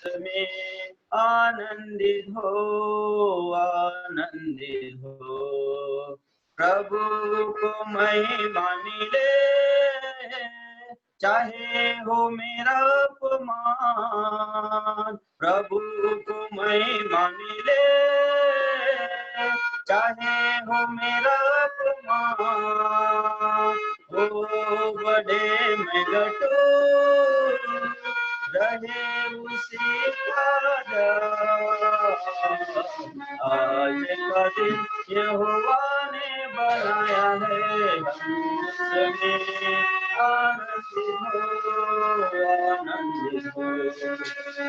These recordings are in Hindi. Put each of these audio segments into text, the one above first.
उसमें आनंदित हो, आनंदित हो। प्रभु को महिमा मिले, चाहे हो मेरा अपमान। प्रभु को महिमा मिले, चाहे हो मेरा अपमान। हो बड़े मैं घटू, रहे उसी का डर। आज का दिन यहोवा ने बनाया है, उसमें आनंदित हो, आनंदित हो।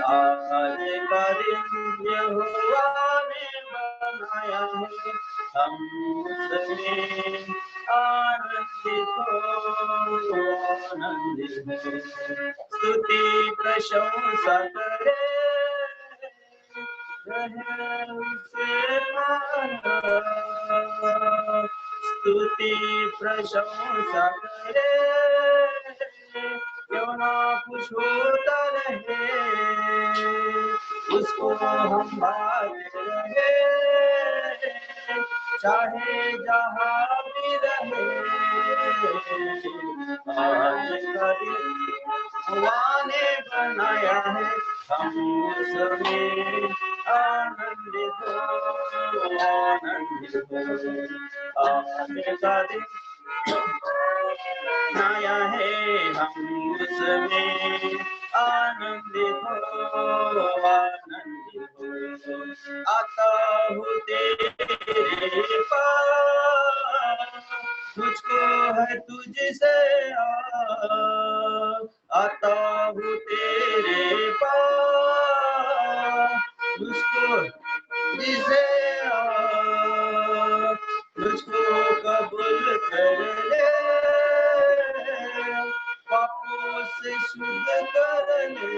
आज का दिन यहोवा ने बनाया है, हम उसमें आनंदित हो, आनंदित हो। स्तुति प्रशंसा करे, रहे उसे माना। स्तुति प्रशंसा करे, क्यों ना कुछ होता रहे, उसको हम भाते रहे, चाहे जहाँ भी रहे। आज का दिन यहोवा ने बनाया है, हम उसमें आनंदित हो, आनंदित हो। आज का दिन बनाया है, हम उसमें आनंदित हो, आनंदित हो। आता हूँ तेरे पास, मुझको है तुझसे आता हूँ तेरे पास, मुझको तुझसे मुझको कबूल कर ले, पापों से शुद्ध कर ले।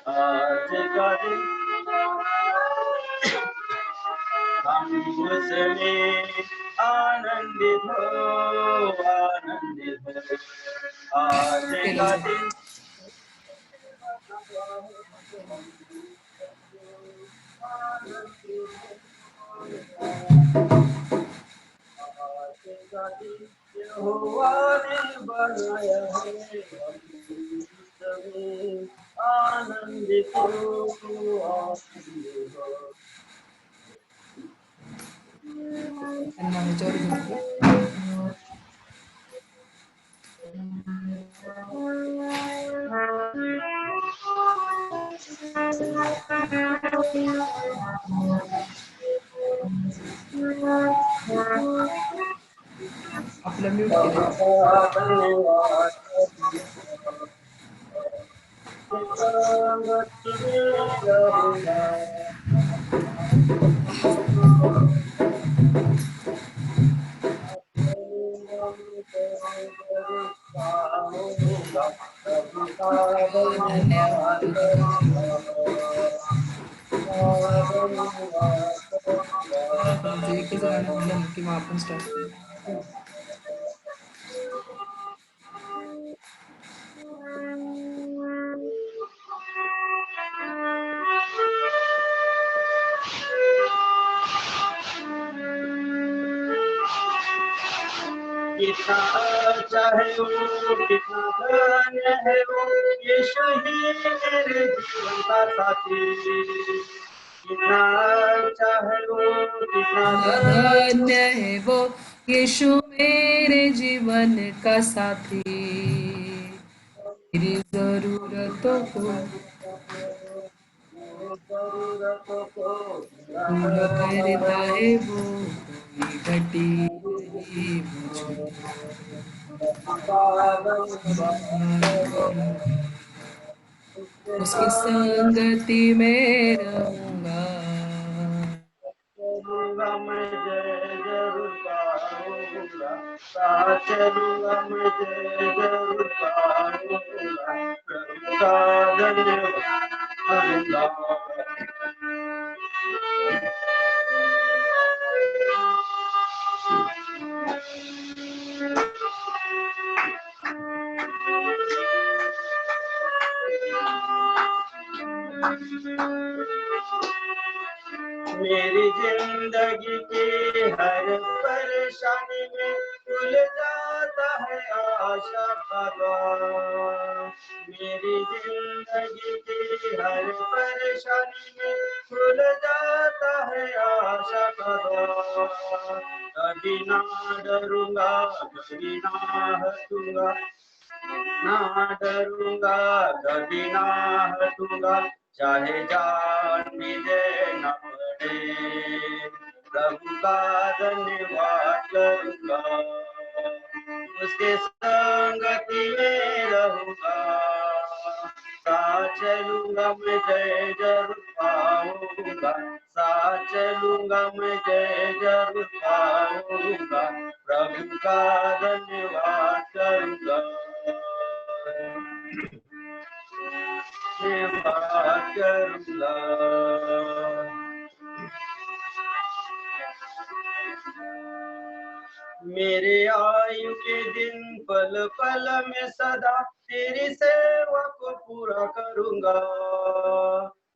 आज का दिन हम उसमें आनंदित हो, आनंदित हो। आज का दिन यहोवा ने बनाया है, आनंदित हो, आनंदित हो। आपला म्यूट केलं. एकच गाणं म्हणलं ना किंवा आपण स्टार्ट करू. कितना अच्छा है वो, कितना धन्य है वो, यीशु ही मेरे जीवन का साथी। कितना अच्छा है वो, कितना धन्य है वो, यीशु मेरे जीवन का साथी। मेरी जरूरतों को पूरा करता है वो, कोई घटी नहीं मुझको। उसकी संगति में रहूंगा, चलूंगा मैं जरूर पाऊंगा, चलूंगा मैं जरूर पाऊंगा, प्रभु का धन्यवाद। मेरी जिंदगी की हर परेशानी में खुल जाता है आशा का द्वार। मेरी जिंदगी की हर परेशानी में खुल जाता है आशा का द्वार। कभी ना डरूंगा, कभी ना हटूंगा, ना डरूंगा, कभी ना हटूंगा, चाहे जान भी देना पड़े। प्रभु का धन्यवाद करूंगा, उसके संगति में रहूंगा। साथ चलूंगा मैं, जय जरूर पाऊंगा। साथ चलूंगा मैं, जय जरूर पाऊंगा। प्रभु का धन्यवाद करूंगा, धन्यवाद करूंगा। मेरे आयु के दिन पल पल में सदा तेरी सेवा को पूरा करूंगा।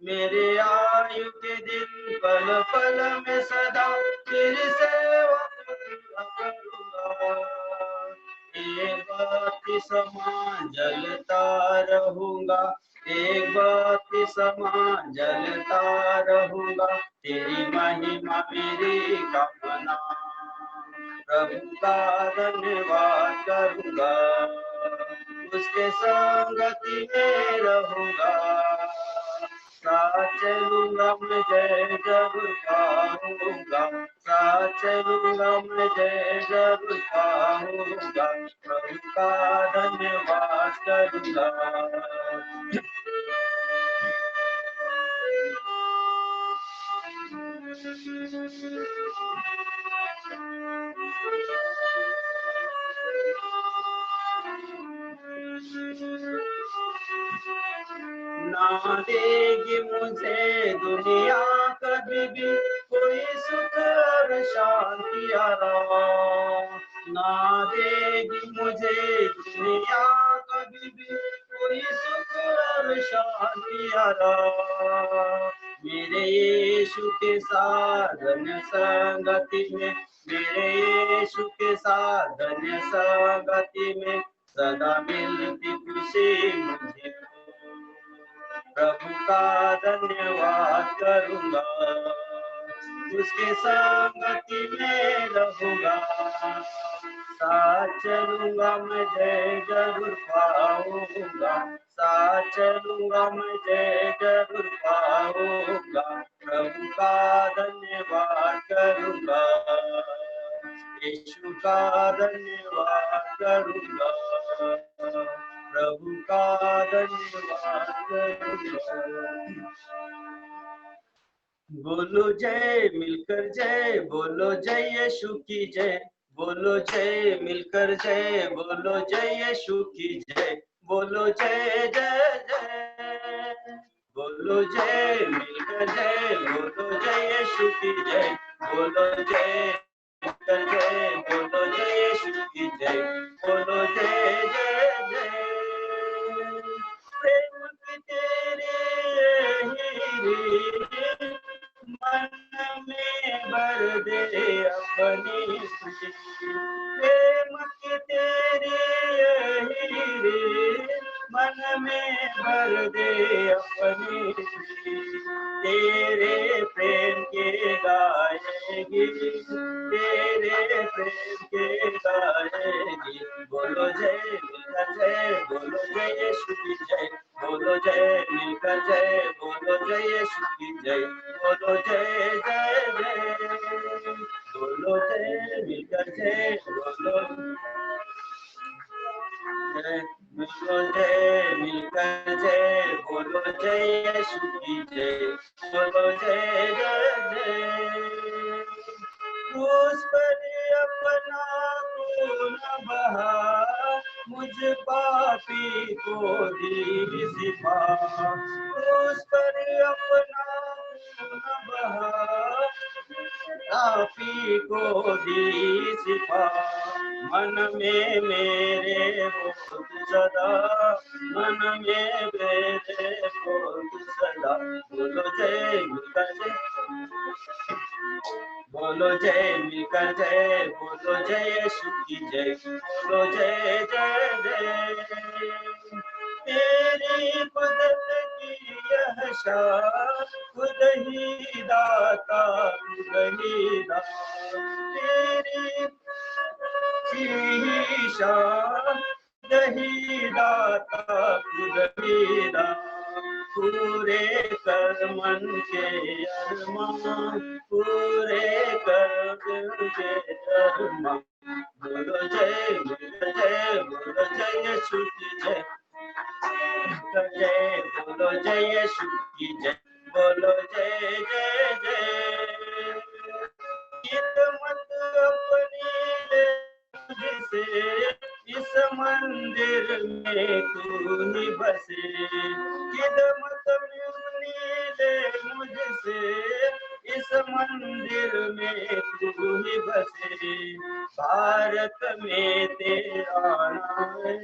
मेरे आयु के दिन पल पल में सदा तेरी सेवा को पूरा करूंगा। एक बाती समान जलता रहूंगा, एक बाती समान जलता रहूंगा। तेरी महिमा मेरी कामना, प्रभु का धन्यवाद करूंगा, उसके संगति में रहूंगा। साथ चलूंगा मैं, जय जरूर पाऊंगा। साथ चलूंगा मैं, जय जरूर पाऊंगा। प्रभु का धन्यवाद करूंगा। ना देगी मुझे दुनिया कभी भी कोई सुख और शांति आराम। ना देगी मुझे दुनिया कभी भी कोई सुख और शांति आराम। मेरे यीशु के साथ धन्य संगति में, मेरे यीशु के साथ धन्य संगति में सदा मिलती खुशी मुझे। प्रभु का धन्यवाद करूंगा, उसके संगति में रहूंगा। साथ चलूंगा मैं, जय जरूर पाऊंगा। साथ चलूंगा मैं, जय जरूर पाऊंगा। प्रभु का धन्यवाद करूंगा, यीशु का धन्यवाद करूंगा, प्रभु का धन्यवाद करूंगा। बोलो जय मिलकर जय, बोलो जय यीशु की जय। बोलो जय मिलकर जय, बोलो जय यीशु की जय। बोलो जय जय जय, बोलो जय मिलकर जय, बोलो जय यीशु की जय। बोलो जय मिलकर जय, बोलो जय यीशु की जय। बोलो जय जय जय। प्रेम की तेरे ही मन में भर दे अपनी खुशी। प्रेम की तेरी हीरे मन में भर दे अपनी खुशी। तेरे प्रेम के गाएगी, तेरे प्रेम के गाएगी। बोलो जय मिलकर जय, बोलो जय यीशु की जय। बोलो जय मिलकर जय, बोलो जय यीशु की जय। बोलो जय जय जय, बोलो जय मिलकर जय, बोलो जय, बोलो जय मिलकर जय, बोलो जय यीशु की जय। बोलो जय जय जय। क्रूस पर अपना खून बहा, मुझ पापी को दी सिफा। क्रूस पर अपना खून बहा, पापी को दी सिफा। मन में मेरे बोल सदा, मन में मेरे बोल सदा। बोलो जय मिलकर जय, बोलो जय मिलकर जय, बोलो जय यीशु की जय, बोलो जय जय जय। तेरी कुदरत की यह शान, खुद ही दाता खुद ही दाता। तेरी ही शान, दही दाता खुद ही दाता। पूरे कर मन के अरमान, पूरे कर दिल के अरमान। बोलो जय जय, बोलो जय यीशु की जय, जय बोलो जय यीशु की जय, बोलो जय जय जय। मत अपनी ले मुझसे, इस मंदिर में तू ही बसे। मत अपनी ले मुझसे, इस मंदिर में तू ही बसे। भारत में तेरा नाम है,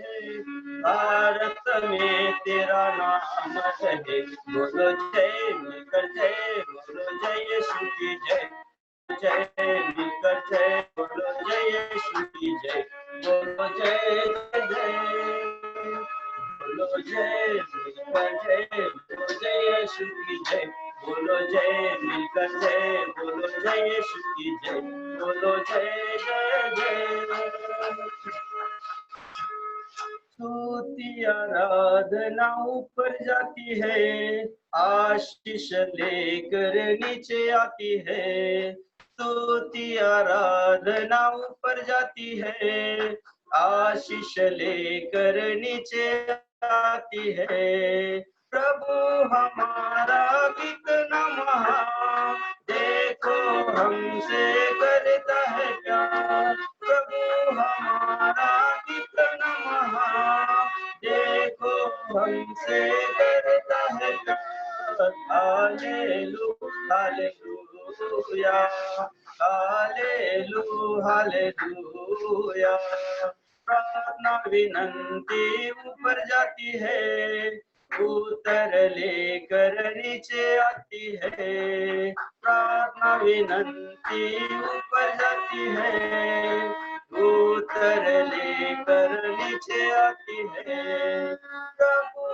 भारत में तेरा नाम है। बोलो जय मिलकर जय, बोलो जय यीशु की जय, जय मिलकर जय, बोलो जय यीशु की जय, बोलो जय जय जय। बोलो जय मिलकर जय, बोलो जय यीशु की जय, बोलो जय मिलकर जय, बोलो जय यीशु की जय, बोलो जय जय जय। स्तुति आराधना ऊपर जाती है, आशीष लेकर नीचे आती है। स्तुति आराधना ऊपर जाती है, आशीष लेकर नीचे आती है। प्रभु हमारा कितना महान, देखो हमसे करता है प्यार। प्रभु हमारा कितना महान, देखो हमसे करता है प्यार। Hallelujah hallelujah hallelujah hallelujah. प्रार्थना विनंती ऊपर जाती है, उत्तर लेकर नीचे आती है। प्रार्थना विनंती ऊपर जाती है, उत्तर लेकर नीचे आती है। प्रभु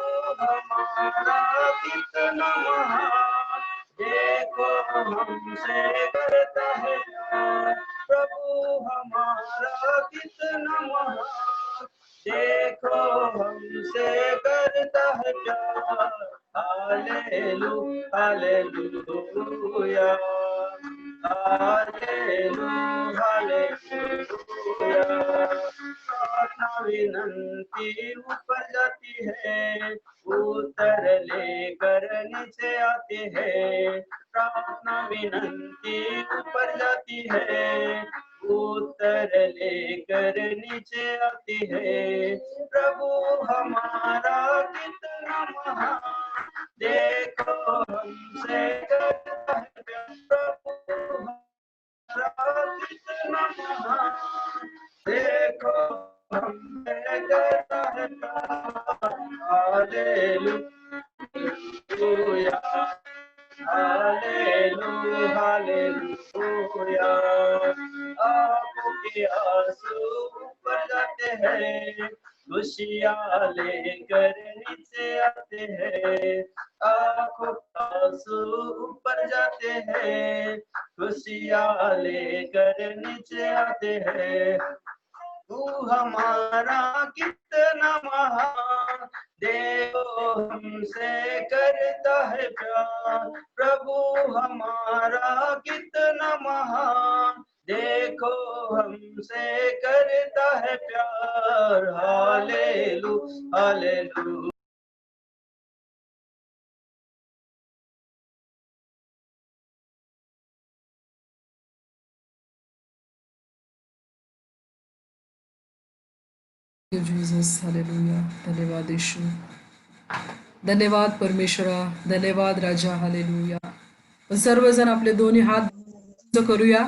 हमारा कितना महान, देखो हमसे करता है प्यार। प्रभु हमारा कितना महान, देखो हमसे करता है प्यार। Hallelujah hallelujah hallelujah hallelujah. प्रार्थना विनंती ऊपर जाती है, उत्तर लेकर नीचे आती है। प्रार्थना विनंती ऊपर जाती है, उत्तर लेकर नीचे आती है। प्रभु हमारा कितना महान, देखो हमसे करता है प्यार। प्रभु हमारा कितना महान, देखो हमसे करता है प्यार। Hallelujah hallelujah hallelujah. आंखों के आंसू ऊपर जाते हैं, खुशियाँ लेकर नीचे आते हैं। आंखों के आंसू ऊपर जाते हैं, खुशियाँ लेकर नीचे आते हैं। तू हमारा कितना महान, देखो हमसे करता है प्यार। प्रभु हमारा कितना महान, देखो हमसे करता है प्यार। Hallelujah hallelujah. Jesus hallelujah. धन्यवाद यीशु, धन्यवाद परमेश्वरा, धन्यवाद राजा। हालेलुया। सर्वजण आपले दोन्ही हात करूया,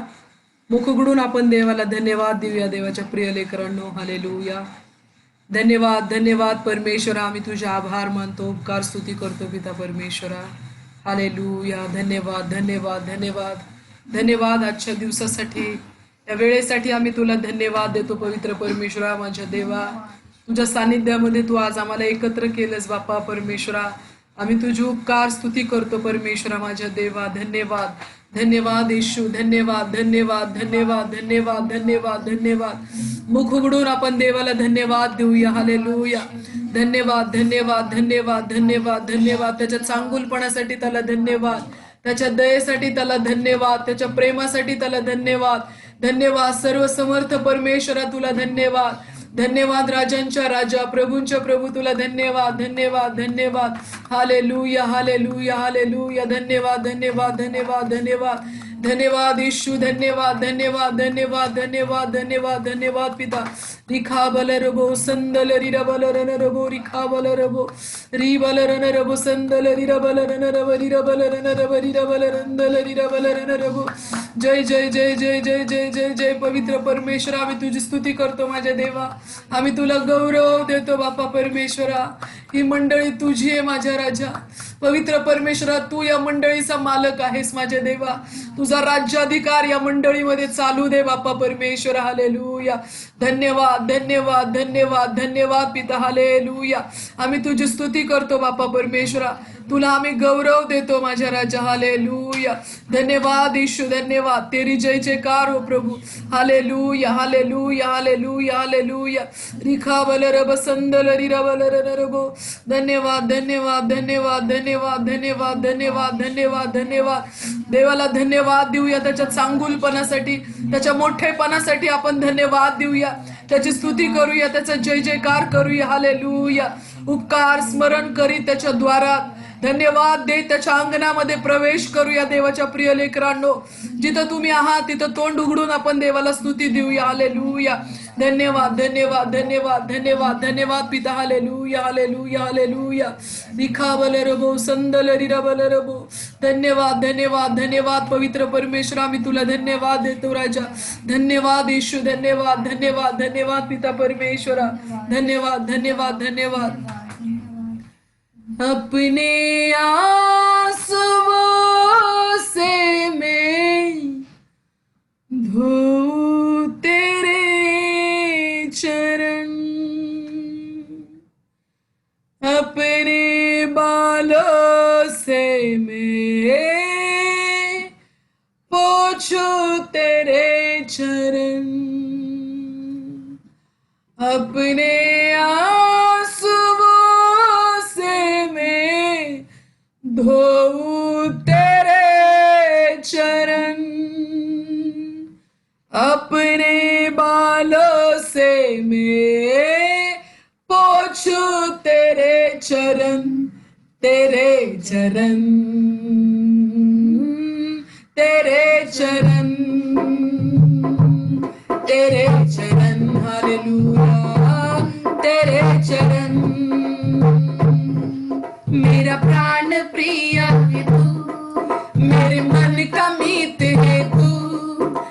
मुख उघडून आपण देवाला धन्यवाद देऊया. देवाच्या प्रिय लेकरांनो, हालेलुया. धन्यवाद धन्यवाद परमेश्वरा, आम्ही तुझे आभार मानतो, उपकार स्तुती करतो पिता परमेश्वरा. हालेलुया. धन्यवाद धन्यवाद धन्यवाद धन्यवाद आजच्या दिवसासाठी, या वेळेसाठी आम्ही तुला धन्यवाद देतो पवित्र परमेश्वरा. माझ्या देवा, तुझ्या सानिध्यामध्ये तू आज आम्हाला एकत्र केलंस बाप्पा परमेश्वरा. आम्ही तुझी उपकार स्तुती करतो परमेश्वरा माझ्या देवा. धन्यवाद धन्यवाद येशू, धन्यवाद धन्यवाद धन्यवाद धन्यवाद धन्यवाद धन्यवाद. मुख उघडून आपण देवाला धन्यवाद देऊया. हालेलुया. धन्यवाद धन्यवाद धन्यवाद धन्यवाद धन्यवाद. त्याच्या चांगुलपणासाठी त्याला धन्यवाद, त्याच्या दयेसाठी त्याला धन्यवाद, त्याच्या प्रेमासाठी त्याला धन्यवाद. धन्यवाद सर्व समर्थ परमेश्वरा, तुला धन्यवाद. धन्यवाद राजांच्या राजा, प्रभूंच्या प्रभू, तुला धन्यवाद धन्यवाद धन्यवाद. Hallelujah hallelujah hallelujah. धन्यवाद धन्यवाद धन्यवाद धन्यवाद धन्यवाद येशू. धन्यवाद धन्यवाद धन्यवाद धन्यवाद धन्यवाद धन्यवाद पिता. रिखा बल रबो संदल रिर बल रन रबो, रिखा बल रबो री बल रन रबो संदल रिर बल रन रब रिर बल रन रब रिर बल रंदल रिर बल रन रबो. जय जय जय जय जय जय जय जय पवित्र परमेश्वरा, आम्ही तुझी स्तुती करतो माझ्या देवा. आम्ही तुला गौरव देतो बापा परमेश्वरा. ही मंडळी तुझी आहे माझ्या राजा. पवित्र परमेश्वरा, तू या मंडळीचा मालक आहेस माझ्या देवा. तुझा राज्याधिकार या मंडळीमध्ये चालू दे बापा परमेश्वरा. हालेलुया. धन्यवाद धन्यवाद धन्यवाद धन्यवाद पिता. हालेलुया. आम्ही तुझी स्तुती करतो बापा परमेश्वरा. तुला आम्ही गौरव देतो माझ्या राजा. हालेलुया. धन्यवाद ईशू, धन्यवाद. तेरी जय जयकार हो प्रभू. Hallelujah hallelujah hallelujah hallelujah. रिखा बल रब संदल रिरा बल रबो. धन्यवाद धन्यवाद धन्यवाद धन्यवाद धन्यवाद धन्यवाद धन्यवाद धन्यवाद. देवाला धन्यवाद देऊया त्याच्या चांगुलपणासाठी, त्याच्या मोठेपणासाठी आपण धन्यवाद देऊया. त्याची स्तुती करूया, त्याचा जय जयकार करूया. हालेलुया. उपकार स्मरण करी त्याच्या द्वारात धन्यवाद दे, त्याच्या अंगणामध्ये प्रवेश करूया. देवाच्या प्रिय लेकरांनो, जिथं तुम्ही आहात तिथं तोंड उघडून आपण देवाला स्तुती देऊया. हालेलुया. धन्यवाद धन्यवाद धन्यवाद धन्यवाद धन्यवाद पिता. Hallelujah hallelujah hallelujah. रिखा बल रबो संदल रिरा बल रबो. धन्यवाद धन्यवाद धन्यवाद पवित्र परमेश्वर, आम्ही तुला धन्यवाद देतो राजा. धन्यवाद येशू, धन्यवाद धन्यवाद धन्यवाद पिता परमेश्वरा. धन्यवाद धन्यवाद धन्यवाद. अपने आंसुओं से मैं धोऊं तेरे चरण, अपने बालों से मैं पोंछूं तेरे चरण, अपने धोऊं तेरे चरण, अपने बालों से मैं पोंछूं तेरे चरण, तेरे चरण, तेरे चरण, तेरे चरण. हालेलुया. तेरे चरण. मेरा प्राण प्रिय है तू, मेरे मन का मीत है तू.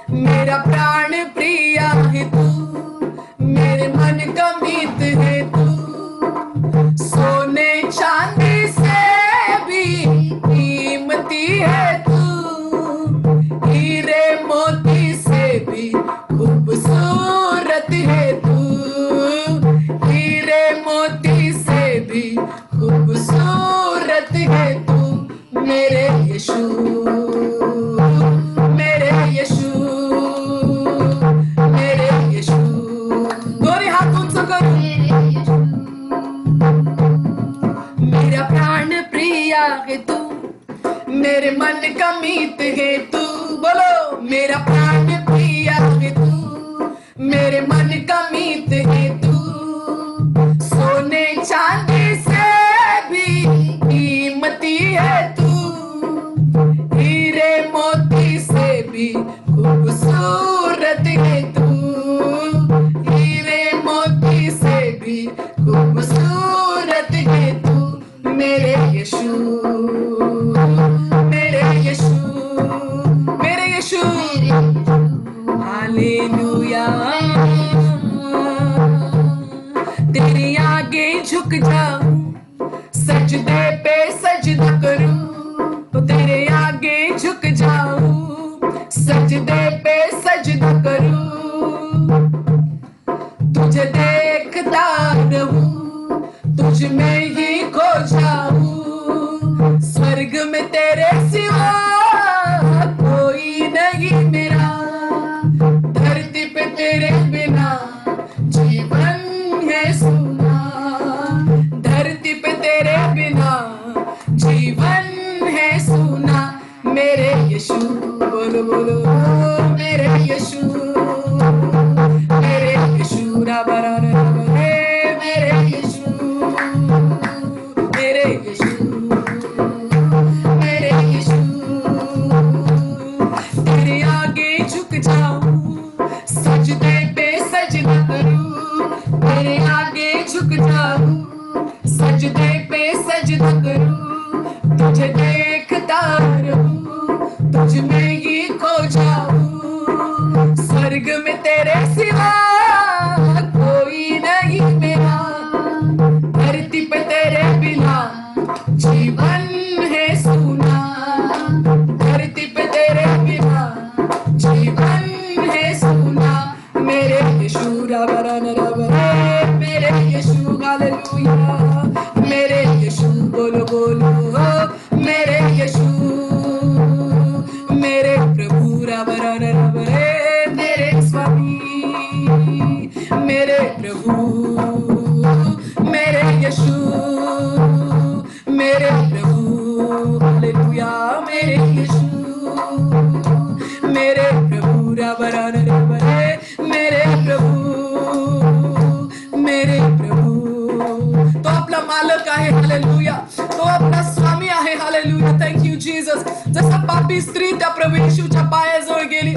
मेरा प्राण प्रिय है तू, मेरे मन का मीत है तू. सोने चांदी से भी कीमती है तू, हीरे मोती से भी खूबसूरत है तू. हीरे मोती से भी खूबसूरत है तू. मेरे यीशु, मेरे यीशु, मेरे यीशु. दोनों हाथ उंच करो. मेरा प्राण प्रिय है तू, मेरे मन का मीत है तू. बोलो. मेरा प्राण प्रिय है तू, मेरे मन का मीत है तू. सोने चांदी से कीमती है तू, हीरे मोती से भी खूबसूरत है तू. हीरे मोती से भी खूबसूरत है तू. मेरे यीशु, मेरे यीशु, मेरे यीशु. तुझे देखता रहूं, तुझ में ही खो जाऊं, स्वर्ग में तेरे सिवा कोई नहीं मेरा, धरती पे तेरे बिना जीवन है सूना, धरती पे तेरे बिना जीवन है सूना। मेरे यीशु रबरे, मेरे यीशु हालेलुया, मेरे यीशु बोलो बोलो, मेरे यीशु, मेरे प्रभु रबरे, मेरे स्वामी, मेरे प्रभु, मेरे यीशु, मेरे प्रभु हालेलुया, मेरे यीशु, मेरे प्रभु रबरे, मेरे प्रभु, मेरे प्रभु. तो आपला मालक आहे हालेलुया, तो आपला स्वामी आहे हालेलुया. Thank you Jesus. जसं पापी स्त्री त्या प्रभू येशूच्या पायाजवळ गेली,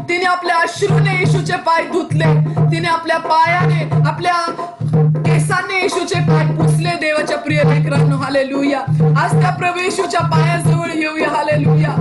तिने आपल्या अश्रूने येशूचे पाय धुतले, तिने आपल्या पायाने, आपल्या केसाने येशूचे पाय पुसले. देवाच्या प्रिय लेकरांनो हालेलुया, आज त्या प्रभू येशूच्या पायाजवळ येऊया हालेलुया.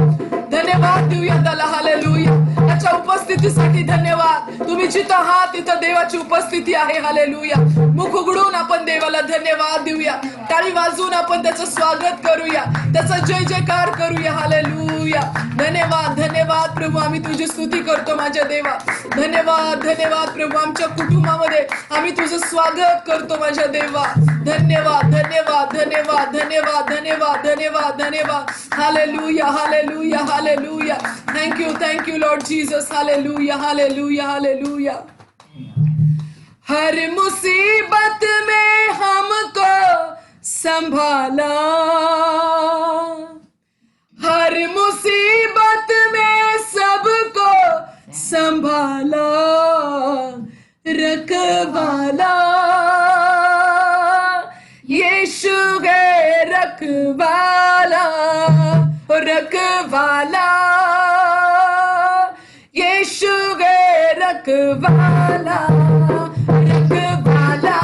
धन्यवाद देऊया त्याला हालेलुया. त्याच्या उपस्थितीसाठी धन्यवाद. तुम्ही जिथं आहात तिथं देवाची उपस्थिती आहे हालेलुया. मुख उघडून आपण देवाला धन्यवाद देऊया, टाळी वाजवून आपण त्याचं स्वागत करूया, त्याचा जय जयकार करूया हालेलुया. धन्यवाद धन्यवाद प्रभू, आम्ही तुझी स्तुती करतो माझ्या देवा. धन्यवाद धन्यवाद प्रभू, आमच्या कुटुंबामध्ये आम्ही तुझं स्वागत करतो माझ्या देवा. धन्यवाद धन्यवाद धन्यवाद धन्यवाद धन्यवाद धन्यवाद धन्यवाद. Hallelujah hallelujah hallelujah. Thank you Lord Jesus. Hallelujah hallelujah hallelujah. हर मुसीबत में हमको संभाला, हर मुसीबत में सबको संभाला, रखवाला यीशु है रखवाला, रखवाला यीशु है रखवाला, रखवाला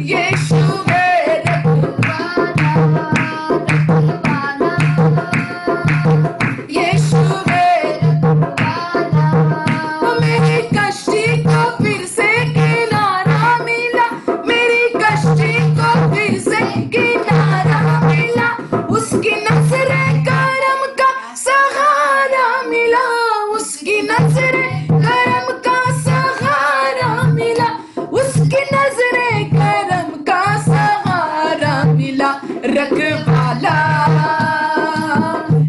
यीशु है रखवाला, यीशु है रखवाला. मेरी कश्ती को फिर से किनारा मिला, मेरी कश्ती को फिर से किनारा मिला, उसकी नजरे करम का सहारा मिला, उसकी नजरे करम का सहारा मिला, उसकी नजरे करम का सहारा मिला. रखवाला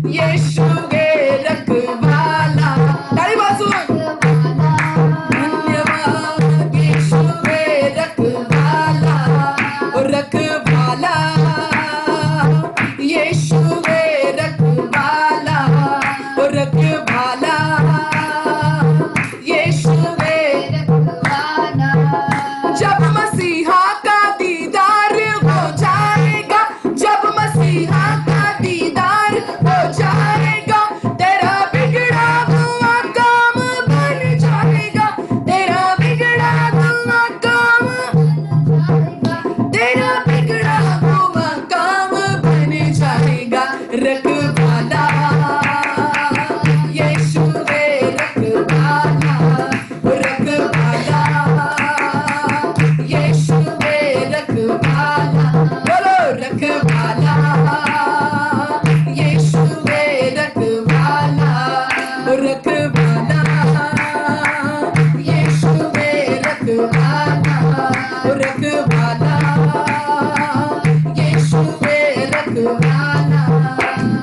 यीशु है रखवाला. ताली बाजून. धन्यवाद यीशु है रखवाला, रखवाला यीशु है रखवाला, रखवाला यीशु है रखवाला. जब मसीहा का दीदार हो जाएगा, जब मसीहा का दीदार हो जाएगा, तेरा बिगड़ा हुआ काम बन जाएगा, तेरा बिगड़ा हुआ काम, तेरा बिगड़ा हुआ काम बन जाएगा. रखवाला यीशु है रखवाला, रखवाला यीशु है रखवाला. बोलो रखवाला यीशु है रखवाला, रखवाला यीशु है रखवाला, रखवाला यीशु है रखवाला.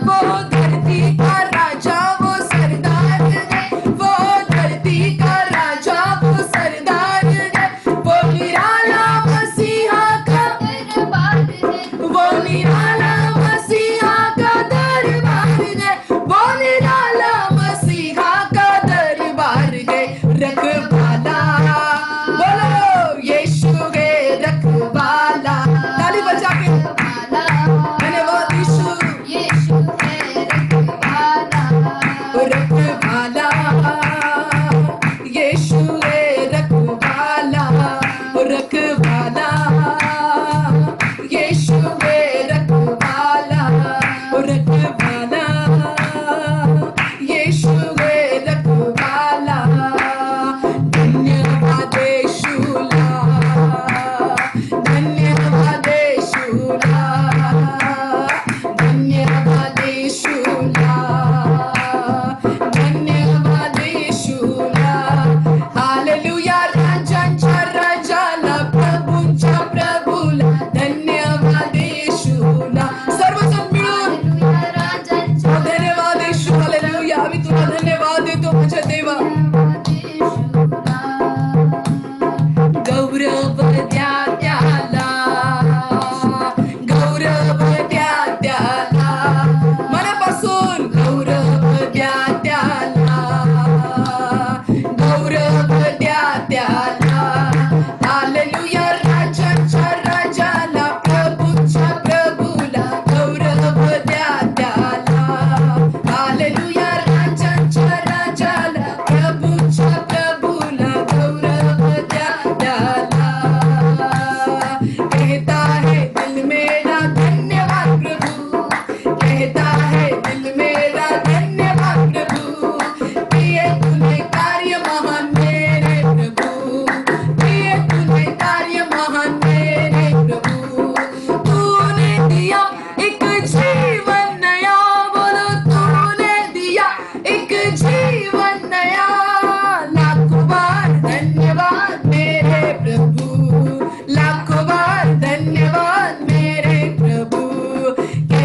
वो धरती का राजा वो सरदार है, वो धरती का राजा वो सरदार है, वो निराला मसीहा का दरबार है, वो निराला मसीहा का दरबार है, वो निराला मसीहा का दरबार है. रखवाला बोलो यीशु है रखवाला. ताली बजा के धन्यवाद यीशु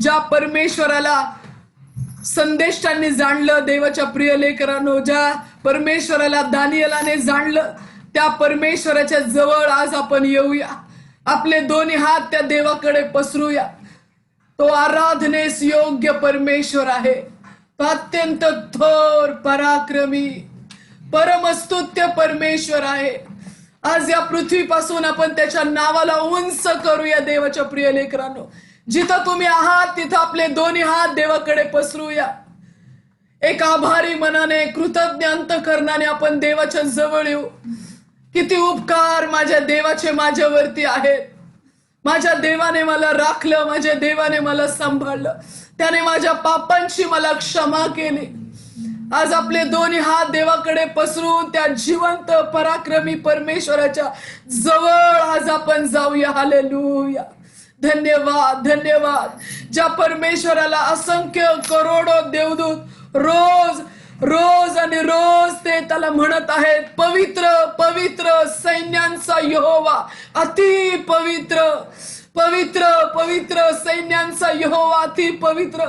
ज्या परमेश्वराला संदेष्टांनी जाणलं, देवाच्या प्रिय लेकरांनो, ज्या परमेश्वराला दानियेलाने जाणलं, त्या परमेश्वराच्या जवळ आज आपण येऊया. आपले दोन्ही हात त्या देवाकडे पसरूया. तो आराधनेस योग्य परमेश्वर आहे. तो अत्यंत थोर, पराक्रमी, परमस्तुत्य परमेश्वर आहे. आज या पृथ्वीपासून आपण त्याच्या नावाला उंच करूया. देवाच्या प्रिय लेकरांनो, जिथं तुम्ही आहात तिथं आपले दोन्ही हात देवाकडे पसरूया. एक आभारी मनाने, कृतज्ञ अंतकरणाने आपण देवाच्या जवळ येऊ. किती उपकार माझ्या देवाचे माझ्यावरती आहेत. माझ्या देवाने मला राखलं, माझ्या देवाने मला सांभाळलं, त्याने माझ्या पापांची मला क्षमा केली. आज आपले दोन्ही हात देवाकडे पसरून त्या जिवंत पराक्रमी परमेश्वराच्या जवळ आज आपण जाऊया. हालेलुया. धन्यवाद, धन्यवाद. ज्या परमेश्वराला असंख्य करोडो देवदूत रोज रोज आणि रोज ते त्याला म्हणत आहेत, पवित्र पवित्र सैन्यांचा यहोवा, अति पवित्र पवित्र पवित्र सैन्यांचा यहोवा, अति पवित्र.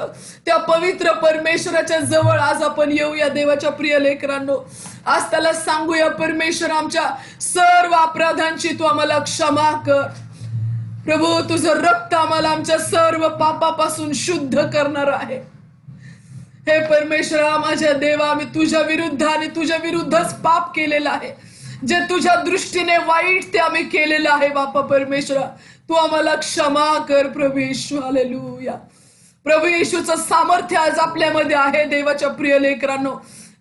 त्या पवित्र परमेश्वराच्या जवळ आज आपण येऊया. देवाच्या प्रिय लेकरांनो, आज त्याला सांगूया, परमेश्वर, आमच्या सर्व अपराधांची तू आम्हाला क्षमा कर. प्रभू, तुझं रक्त आम्हाला आमच्या सर्व पापापासून शुद्ध करणार आहे. हे परमेश्वरा, माझ्या देवा, आम्ही तुझ्या विरुद्ध आणि तुझ्या विरुद्धच पाप केलेलं आहे. जे तुझ्या दृष्टीने वाईट ते आम्ही केलेलं आहे. बापा परमेश्वरा, तू आम्हाला क्षमा कर. प्रभू येशू, हालेलुया. प्रभू येशूचं सामर्थ्य आज आपल्यामध्ये आहे. देवाच्या प्रिय लेकरांनो,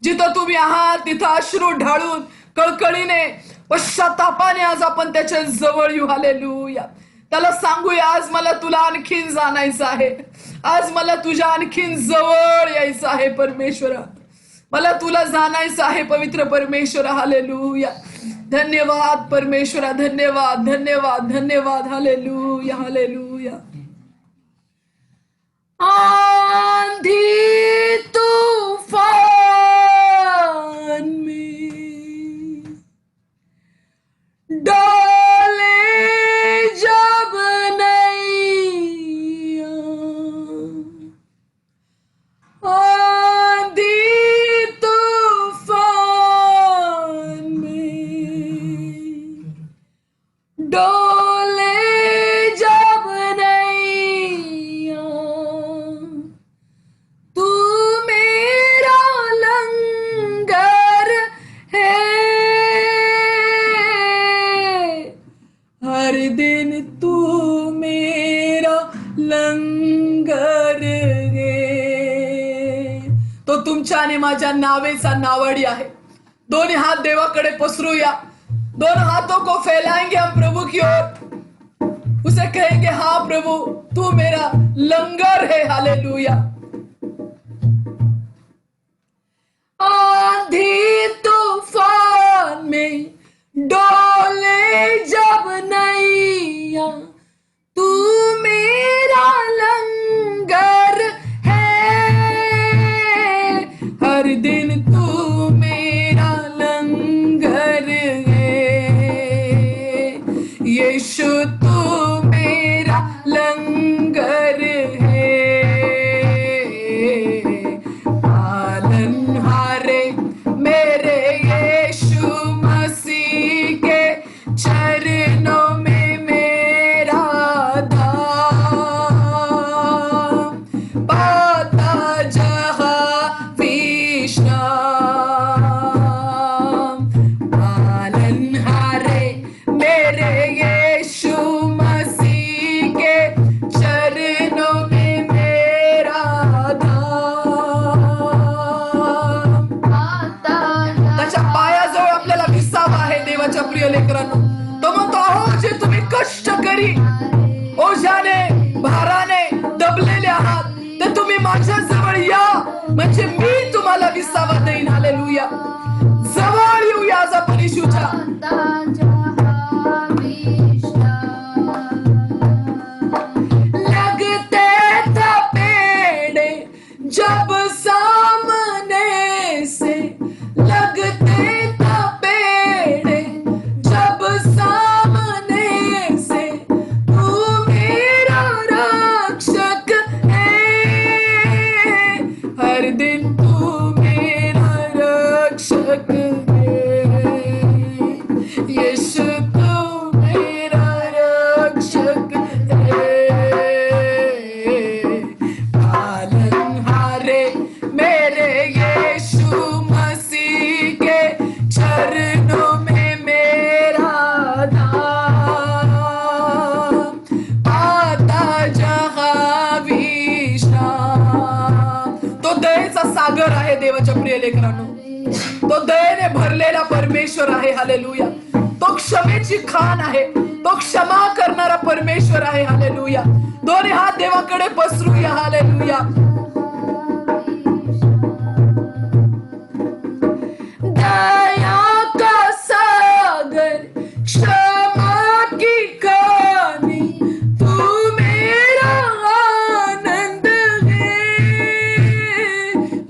जिथं तुम्ही आहात तिथं अश्रू ढाळून, कळकळीने, पश्चातापाने आज आपण त्याच्या जवळ येऊ. हालेलुया. त्याला सांगूया, आज मला तुला आणखीन जाणायचं आहे. आज मला तुझ्या आणखीन जवळ यायचं आहे. परमेश्वरा, मला तुला जाणायचं आहे. पवित्र परमेश्वरा, हालेलुया. धन्यवाद परमेश्वरा, धन्यवाद, धन्यवाद, धन्यवाद. Hallelujah, hallelujah. आंधी तूफान में डोले जब नैया, आंधी तूफान में डोले जब नैया, तू मेरा लंगर है, हर दिन तू मेरा लंगर है. तो तुमच्या आणि माझ्या नावेचा नावडी आहे. दोन्ही हात देवाकडे पसरूया. दोनों हाथों को फैलाएंगे हम प्रभु की ओर. उसे कहेंगे, हाँ प्रभु, तू मेरा लंगर है. हालेलुया. आंधी तूफान में डोले जब नैया, तू मेरा लंगर है, हर दिन तू मेरा लंगर है. यीशु तू मेरा लंगर है. पालनहारे मेरे यीशु मसीह के चरणों में मेरा धाम पाता जहाँ विश्राम. पालनहारे मेरे यीशु मसीह के चरणों में मेरा धाम. त्याच्या पायाजवळ आपल्याला विसावा आहे. देवाच्या प्रिय लेकरांनो, तो म्हणतो, अहो जे तुम्ही कष्ट करी, ओझ्याने भाराने दबलेले आहात, ते तुम्ही माझ्या जवळ या, म्हणजे मी तुम्हाला विसावा देईन. हालेलुया. जवळ येऊया आज आपण येशूच्या. लगते थपेड़े जब सामने से, लगते थपेड़े जब सामने से, तू मेरा रक्षक है, दयेचा सागर आहे देवाच्या प्रिय लेकरांनो. तो दयेने भरलेला परमेश्वर आहे. हालेलुया. तो क्षमेची खान आहे. तो क्षमा करणारा परमेश्वर आहे. हालेलुया. दोन्ही हात देवाकडे पसरूया. हालेलुया. दया का सागर क्षमा की कहानी तू मेरा आनंद है,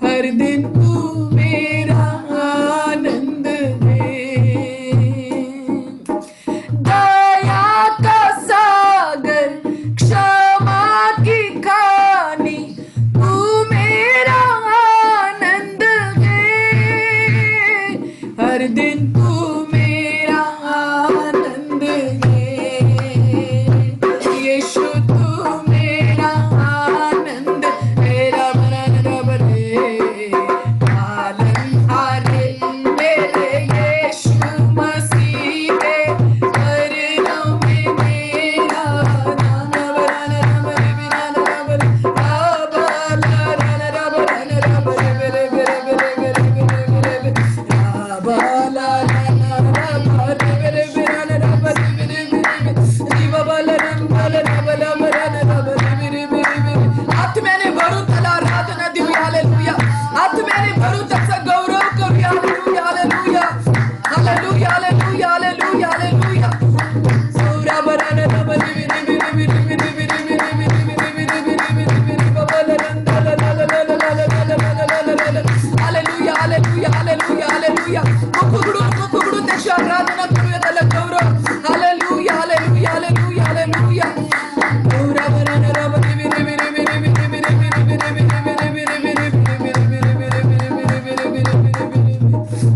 हर दिन तू मेरा आनंद है. दया का सागर क्षमा की कहानी तू मेरा आनंद है, हर दिन तू मेरा आनंद है. यीशु तू मेरा आनंद है. रब रब रे पालनहारे मेरे यीशु मसीह है. मरणों में मेरा नाम रब रब रब रब रब रब आत्म्याने भरून त्याला आराधना देऊया. हालेलुया. आत्म्याने भरून त्याचा गौरव करूया. Hallelujah. Hallelujah. Hallelujah. Hallelujah. Hallelujah. Hallelujah. Hallelujah. Hallelujah. Hallelujah. Hallelujah. पकडून त्याची आराधना करूया. त्याला गौरव. Hallelujah. Hallelujah. Hallelujah. Hallelujah.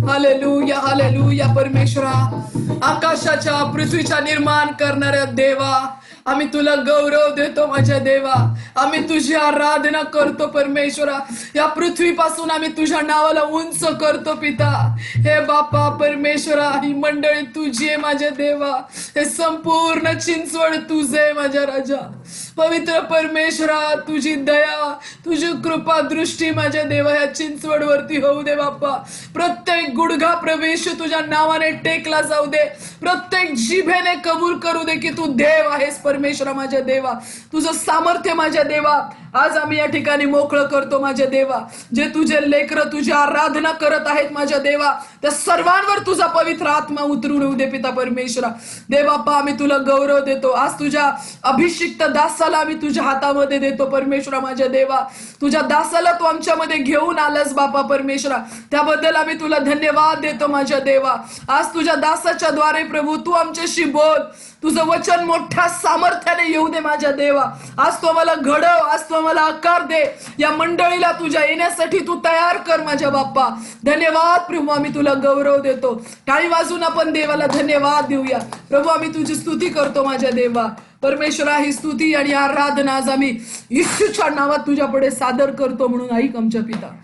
Hallelujah. Hallelujah. परमेश्वरा, आकाशाच्या पृथ्वीच्या निर्माण करणाऱ्या देवा, आम्ही तुला गौरव देतो माझ्या देवा. आम्ही तुझी आराधना करतो परमेश्वरा. या पृथ्वीपासून आम्ही तुझ्या नावाला उंच करतो पिता. हे बापा परमेश्वरा, ही मंडळी तुझी आहे माझ्या देवा. हे संपूर्ण चिंचवड तुझे आहे माझ्या राजा. पवित्र परमेश्वरा, तुझी दया, तुझी कृपा दृष्टी माझ्या देवा या चिंचवड वरती होऊ दे बाप्पा. प्रत्येक गुडघा प्रवेश तुझ्या नावाने टेकला जाऊ दे. प्रत्येक जिभेने कबूल करू दे की तू देव आहेस परमेश्वरा माझ्या देवा. तुझं सामर्थ्य माझ्या देवा आज आम्ही या ठिकाणी मोकळं करतो माझ्या देवा. जे तुझे लेकरं तुझी आराधना करत आहेत माझ्या देवा, त्या सर्वांवर तुझा पवित्र आत्मा उतरून येऊ दे पिता परमेश्वरा. देवाप्पा, आम्ही तुला गौरव देतो. आज तुझ्या अभिषिक्त दासाला आम्ही तुझ्या हातामध्ये देतो परमेश्वरा माझ्या देवा. तुझ्या दासाला तू आमच्यामध्ये घेऊन आलास बापा परमेश्वरा, त्याबद्दल आम्ही तुला धन्यवाद देतो माझ्या देवा. आज तुझ्या दासाच्या द्वारे प्रभू तू आमच्याशी बोल. तुझं वचन मोठ्या सामर्थ्याने येऊ दे माझ्या देवा. आज तू आम्हाला घडव, आज तू आम्हाला आकार दे. या मंडळीला तुझ्या येण्यासाठी तू तयार कर माझ्या बाप्पा. धन्यवाद प्रभू, आम्ही तुला गौरव देतो. टाळी वाजून आपण देवाला धन्यवाद देऊया. प्रभू, आम्ही तुझी स्तुती करतो माझ्या देवा. परमेश्वरा, ही स्तुती आणि आराधना आज आम्ही येशूच्या नावात तुझ्या पुढे सादर करतो. म्हणून ऐक आमच्या पिता.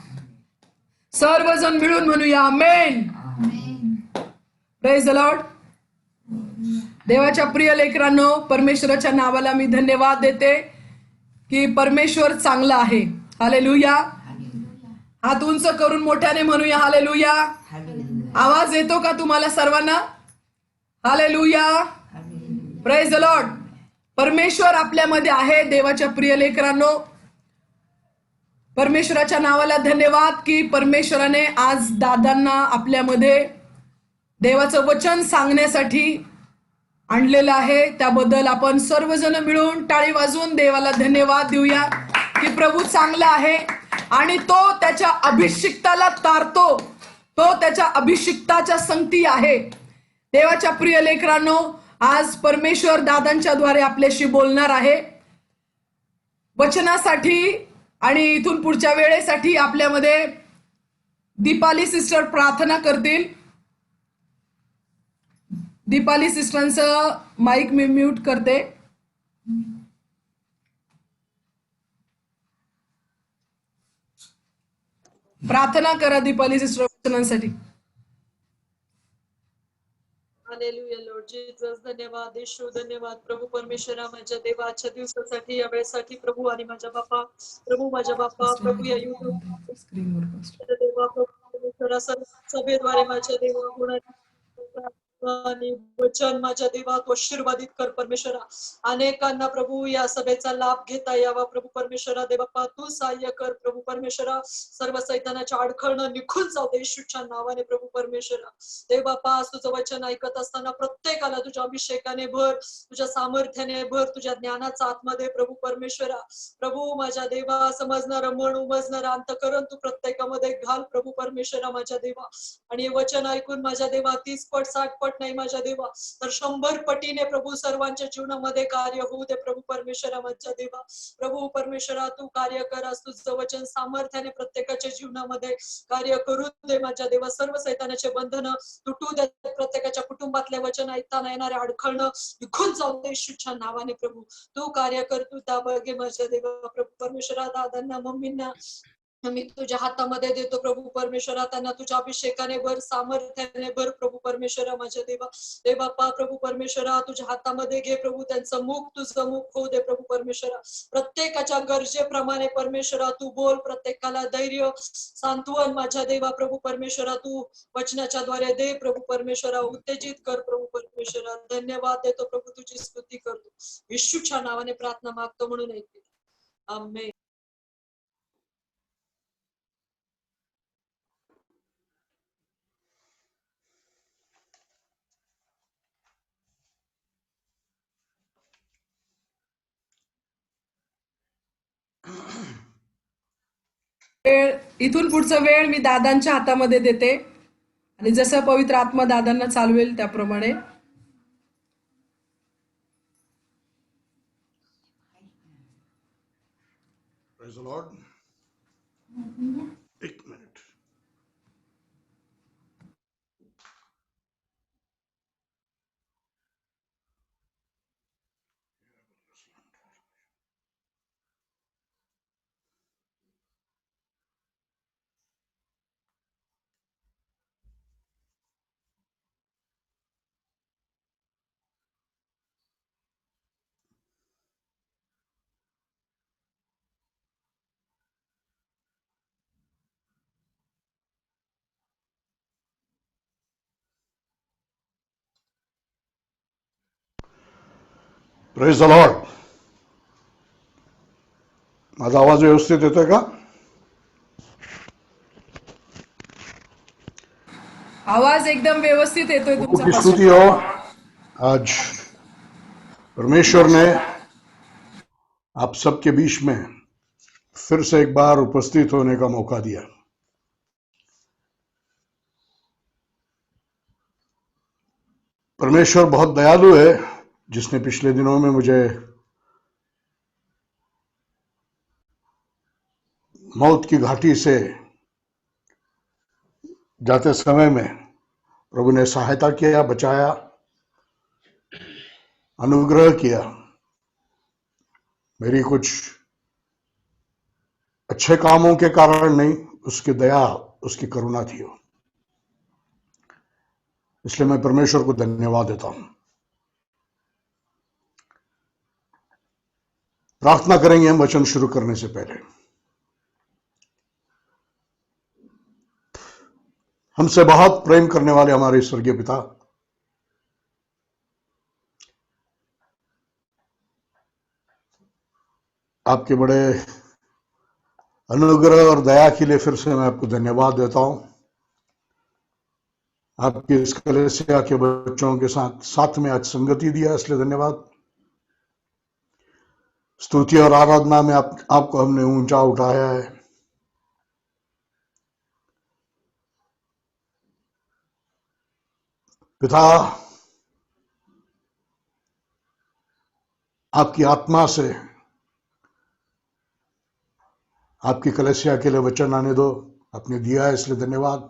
सर्वजण मिळून म्हणूया आमेन. Praise the Lord. देवाच्या प्रिय लेकरांनो, परमेश्वराच्या नावाला मी धन्यवाद देते की परमेश्वर चांगला आहे. हालेलुया. हात उंच करून मोठ्याने म्हणूया हालेलुया. आवाज येतो का तुम्हाला सर्वांना? हालेलुया. Praise the Lord. परमेश्वर आपल्यामध्ये आहे. देवाच्या प्रिय लेकरांनो, परमेश्वराच्या नावाला धन्यवाद की परमेश्वराने आज दादांना आपल्यामध्ये देवाचं वचन सांगण्यासाठी आणलेलं आहे. त्याबद्दल आपण सर्वजण मिळून टाळी वाजवून देवाला धन्यवाद देऊया की प्रभू चांगला आहे आणि तो त्याच्या अभिषिक्ताला तारतो. तो त्याच्या अभिषिक्ताच्या संगती आहे. देवाच्या प्रिय लेकरांनो, आज परमेश्वर दादांच्या द्वारे आपल्याशी बोलणार आहे. वचनासाठी आणि इथून पुढच्या वेळेसाठी आपल्यामध्ये दीपाली सिस्टर प्रार्थना करतील. दीपाली सिस्टरांचं माईक मी म्यूट करते. प्रार्थना करा दीपाली सिस्टर वचनांसाठी. Hallelujah Lord Jesus. धन्यवाद येशू, धन्यवाद प्रभू परमेश्वरा, माझ्या देवा आजच्या दिवसासाठी, या वेळेसाठी प्रभू आणि माझ्या बापा, प्रभू माझ्या बापा, प्रभू या युट्यूब स्क्रीनवर पास्ट देवा प्रभू परमेश्वरा, सभेद्वारे माझ्या देवा होणारी आणि वचन माझ्या देवा तो आशीर्वादित कर परमेश्वरा. अनेकांना प्रभू या सभेचा लाभ घेता यावा प्रभू परमेश्वरा. देवप्पा तू सहाय्य कर प्रभू परमेश्वरा. सर्व सैतानाच्या अडखळणं निघून जाऊ दे येशूच्या नावाने प्रभू परमेश्वरा. देव बाप्पा आज तुझं वचन ऐकत असताना प्रत्येकाला तुझ्या अभिषेकाने भर, तुझ्या सामर्थ्याने भर, तुझ्या ज्ञानाचा आतमध्ये प्रभू परमेश्वरा. प्रभू माझ्या देवा समजणारं मन उमजणारं अंतकरण तू प्रत्येकामध्ये घाल प्रभू परमेश्वरा माझ्या देवा. आणि हे वचन ऐकून माझ्या देवा 30 पट 60 पट नाही माझ्या देवा तर 100 पटीने प्रभू सर्वांच्या जीवनामध्ये कार्य होऊ दे प्रभू परमेश्वरा माझ्या देवा. प्रभू परमेश्वरा तू कार्य कर, आज तुझं वचन सामर्थ्याने प्रत्येकाच्या जीवनामध्ये कार्य करू दे माझ्या देवा. सर्व सैतानाचे बंधन तुटू दे, प्रत्येकाच्या कुटुंबातले वचन ऐकताना येणारे अडखळणं निघून जाऊ दे येशूच्या नावाने प्रभू. तू कार्य कर, तू दाबळ घे माझ्या देवा. प्रभू परमेश्वरा दादांना मम्मींना मी तुझ्या हातामध्ये देतो प्रभू परमेश्वरा. त्यांना तुझ्या अभिषेकाने भर, सामर्थ्याने भर प्रभू परमेश्वरा माझ्या देवा. देवाप्पा प्रभू परमेश्वरा तुझ्या हातामध्ये घे प्रभू. त्यांचं मुख तुझं मुख होऊ दे प्रभू परमेश्वरा. प्रत्येकाच्या गरजेप्रमाणे परमेश्वरा तू बोल, प्रत्येकाला धैर्य सांत्वन माझ्या देवा. प्रभू परमेश्वरा तू वचनाच्या द्वारे दे प्रभू परमेश्वरा. उत्तेजित कर प्रभू परमेश्वरा. धन्यवाद देतो प्रभू, तुझी स्तुती करतो येशूच्या नावाने प्रार्थना मागतो म्हणून ऐकते. आमेन. इथून पुढचा वेळ मी दादांच्या हातामध्ये देते आणि जसं पवित्र आत्मा दादांना चालवेल त्याप्रमाणे. Praise the Lord. एक मिनट. Praise the Lord. माझा आवाज व्यवस्थित येतोय का? आवाज एकदम व्यवस्थित येतोय प्रभु की तुमचा. स्तुति हो. आज परमेश्वर ने आप सबके बीच में फिर से एक बार उपस्थित होने का मौका दिया. परमेश्वर बहुत दयालु है, जिसने पिछले दिनों में मुझे मौत की घाटी से जाते समय में प्रभु ने सहायता किया, बचाया, अनुग्रह किया. मेरी कुछ अच्छे कामों के कारण नहीं, उसकी दया, उसकी करुणा थी वो. इसलिए मैं परमेश्वर को धन्यवाद देता हूं. प्रार्थना करेंगे हम वचन शुरू करने से पहले. हमसे बहुत प्रेम करने वाले हमारे स्वर्गीय पिता, आपके बड़े अनुग्रह और दया के लिए फिर से मैं आपको धन्यवाद देता हूं. आपके इस कलीसिया के बच्चों के साथ में आज संगति दिया, इसलिए धन्यवाद. स्तुति और आराधना में आपको हमने ऊंचा उठाया है. पिता, आपकी आत्मा से आपकी कलीसिया के लिए वचन आने दो. आपने दिया है, इसलिए धन्यवाद.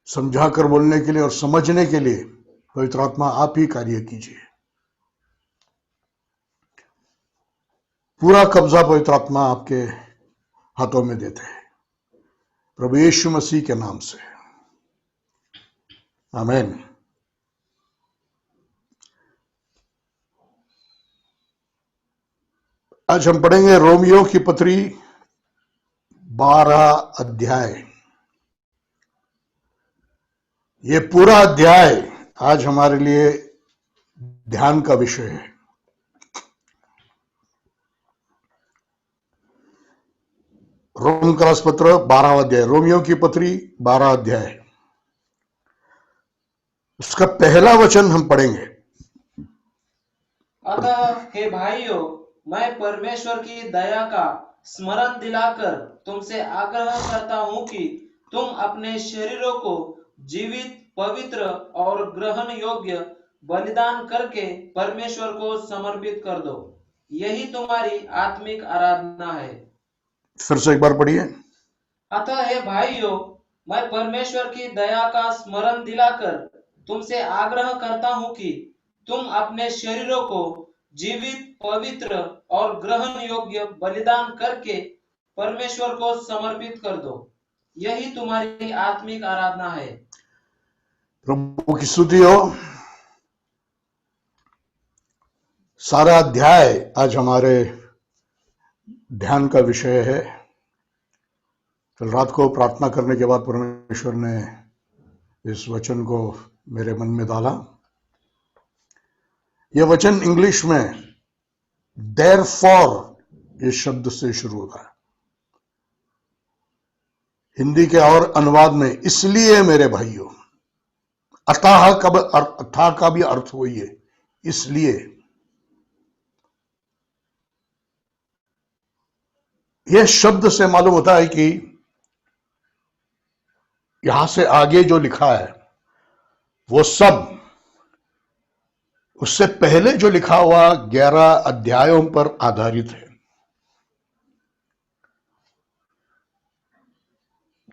समझाकर बोलने के लिए और समझने के लिए पवित्र आत्मा आप ही कार्य कीजिए. पूरा कब्जा पवित्र आत्मा आपके हाथों में देते हैं, प्रभु यीशु मसीह के नाम से, आमीन. आज हम पढ़ेंगे रोमियो की पत्री 12 अध्याय। ये पूरा अध्याय आज हमारे लिए ध्यान का विषय है। रोमक्रस पत्र 12 अध्याय, रोमियो की पत्री 12 अध्याय, उसका पहला वचन हम पढ़ेंगे। अतः हे भाइयों, मैं परमेश्वर की दया का स्मरण दिलाकर तुमसे आग्रह करता हूं कि तुम अपने शरीरों को जीवित, पवित्र और ग्रहण योग्य बलिदान करके परमेश्वर को समर्पित कर दो। यही तुम्हारी आत्मिक आराधना है। फिर से एक बार पढ़िए। अतः हे भाइयों, मैं परमेश्वर की दया का स्मरण दिलाकर तुमसे आग्रह करता हूं कि तुम अपने शरीरों को जीवित, पवित्र और ग्रहण योग्य बलिदान करके परमेश्वर को समर्पित कर दो। यही तुम्हारी आत्मिक आराधना है। प्रभु की स्तुति हो। सारा अध्याय आज हमारे ध्यान का विषय है। कल रात को प्रार्थना करने के बाद परमेश्वर ने इस वचन को मेरे मन में डाला। यह वचन इंग्लिश में therefore इस शब्द से शुरू होता है। हिंदी के और अनुवाद में इसलिए मेरे भाइयों, अतः का भी अर्थ वही है, इसलिए। यह शब्द से मालूम होता है कि यहां से आगे जो लिखा है वो सब उससे पहले जो लिखा हुआ 11 अध्यायों पर आधारित है।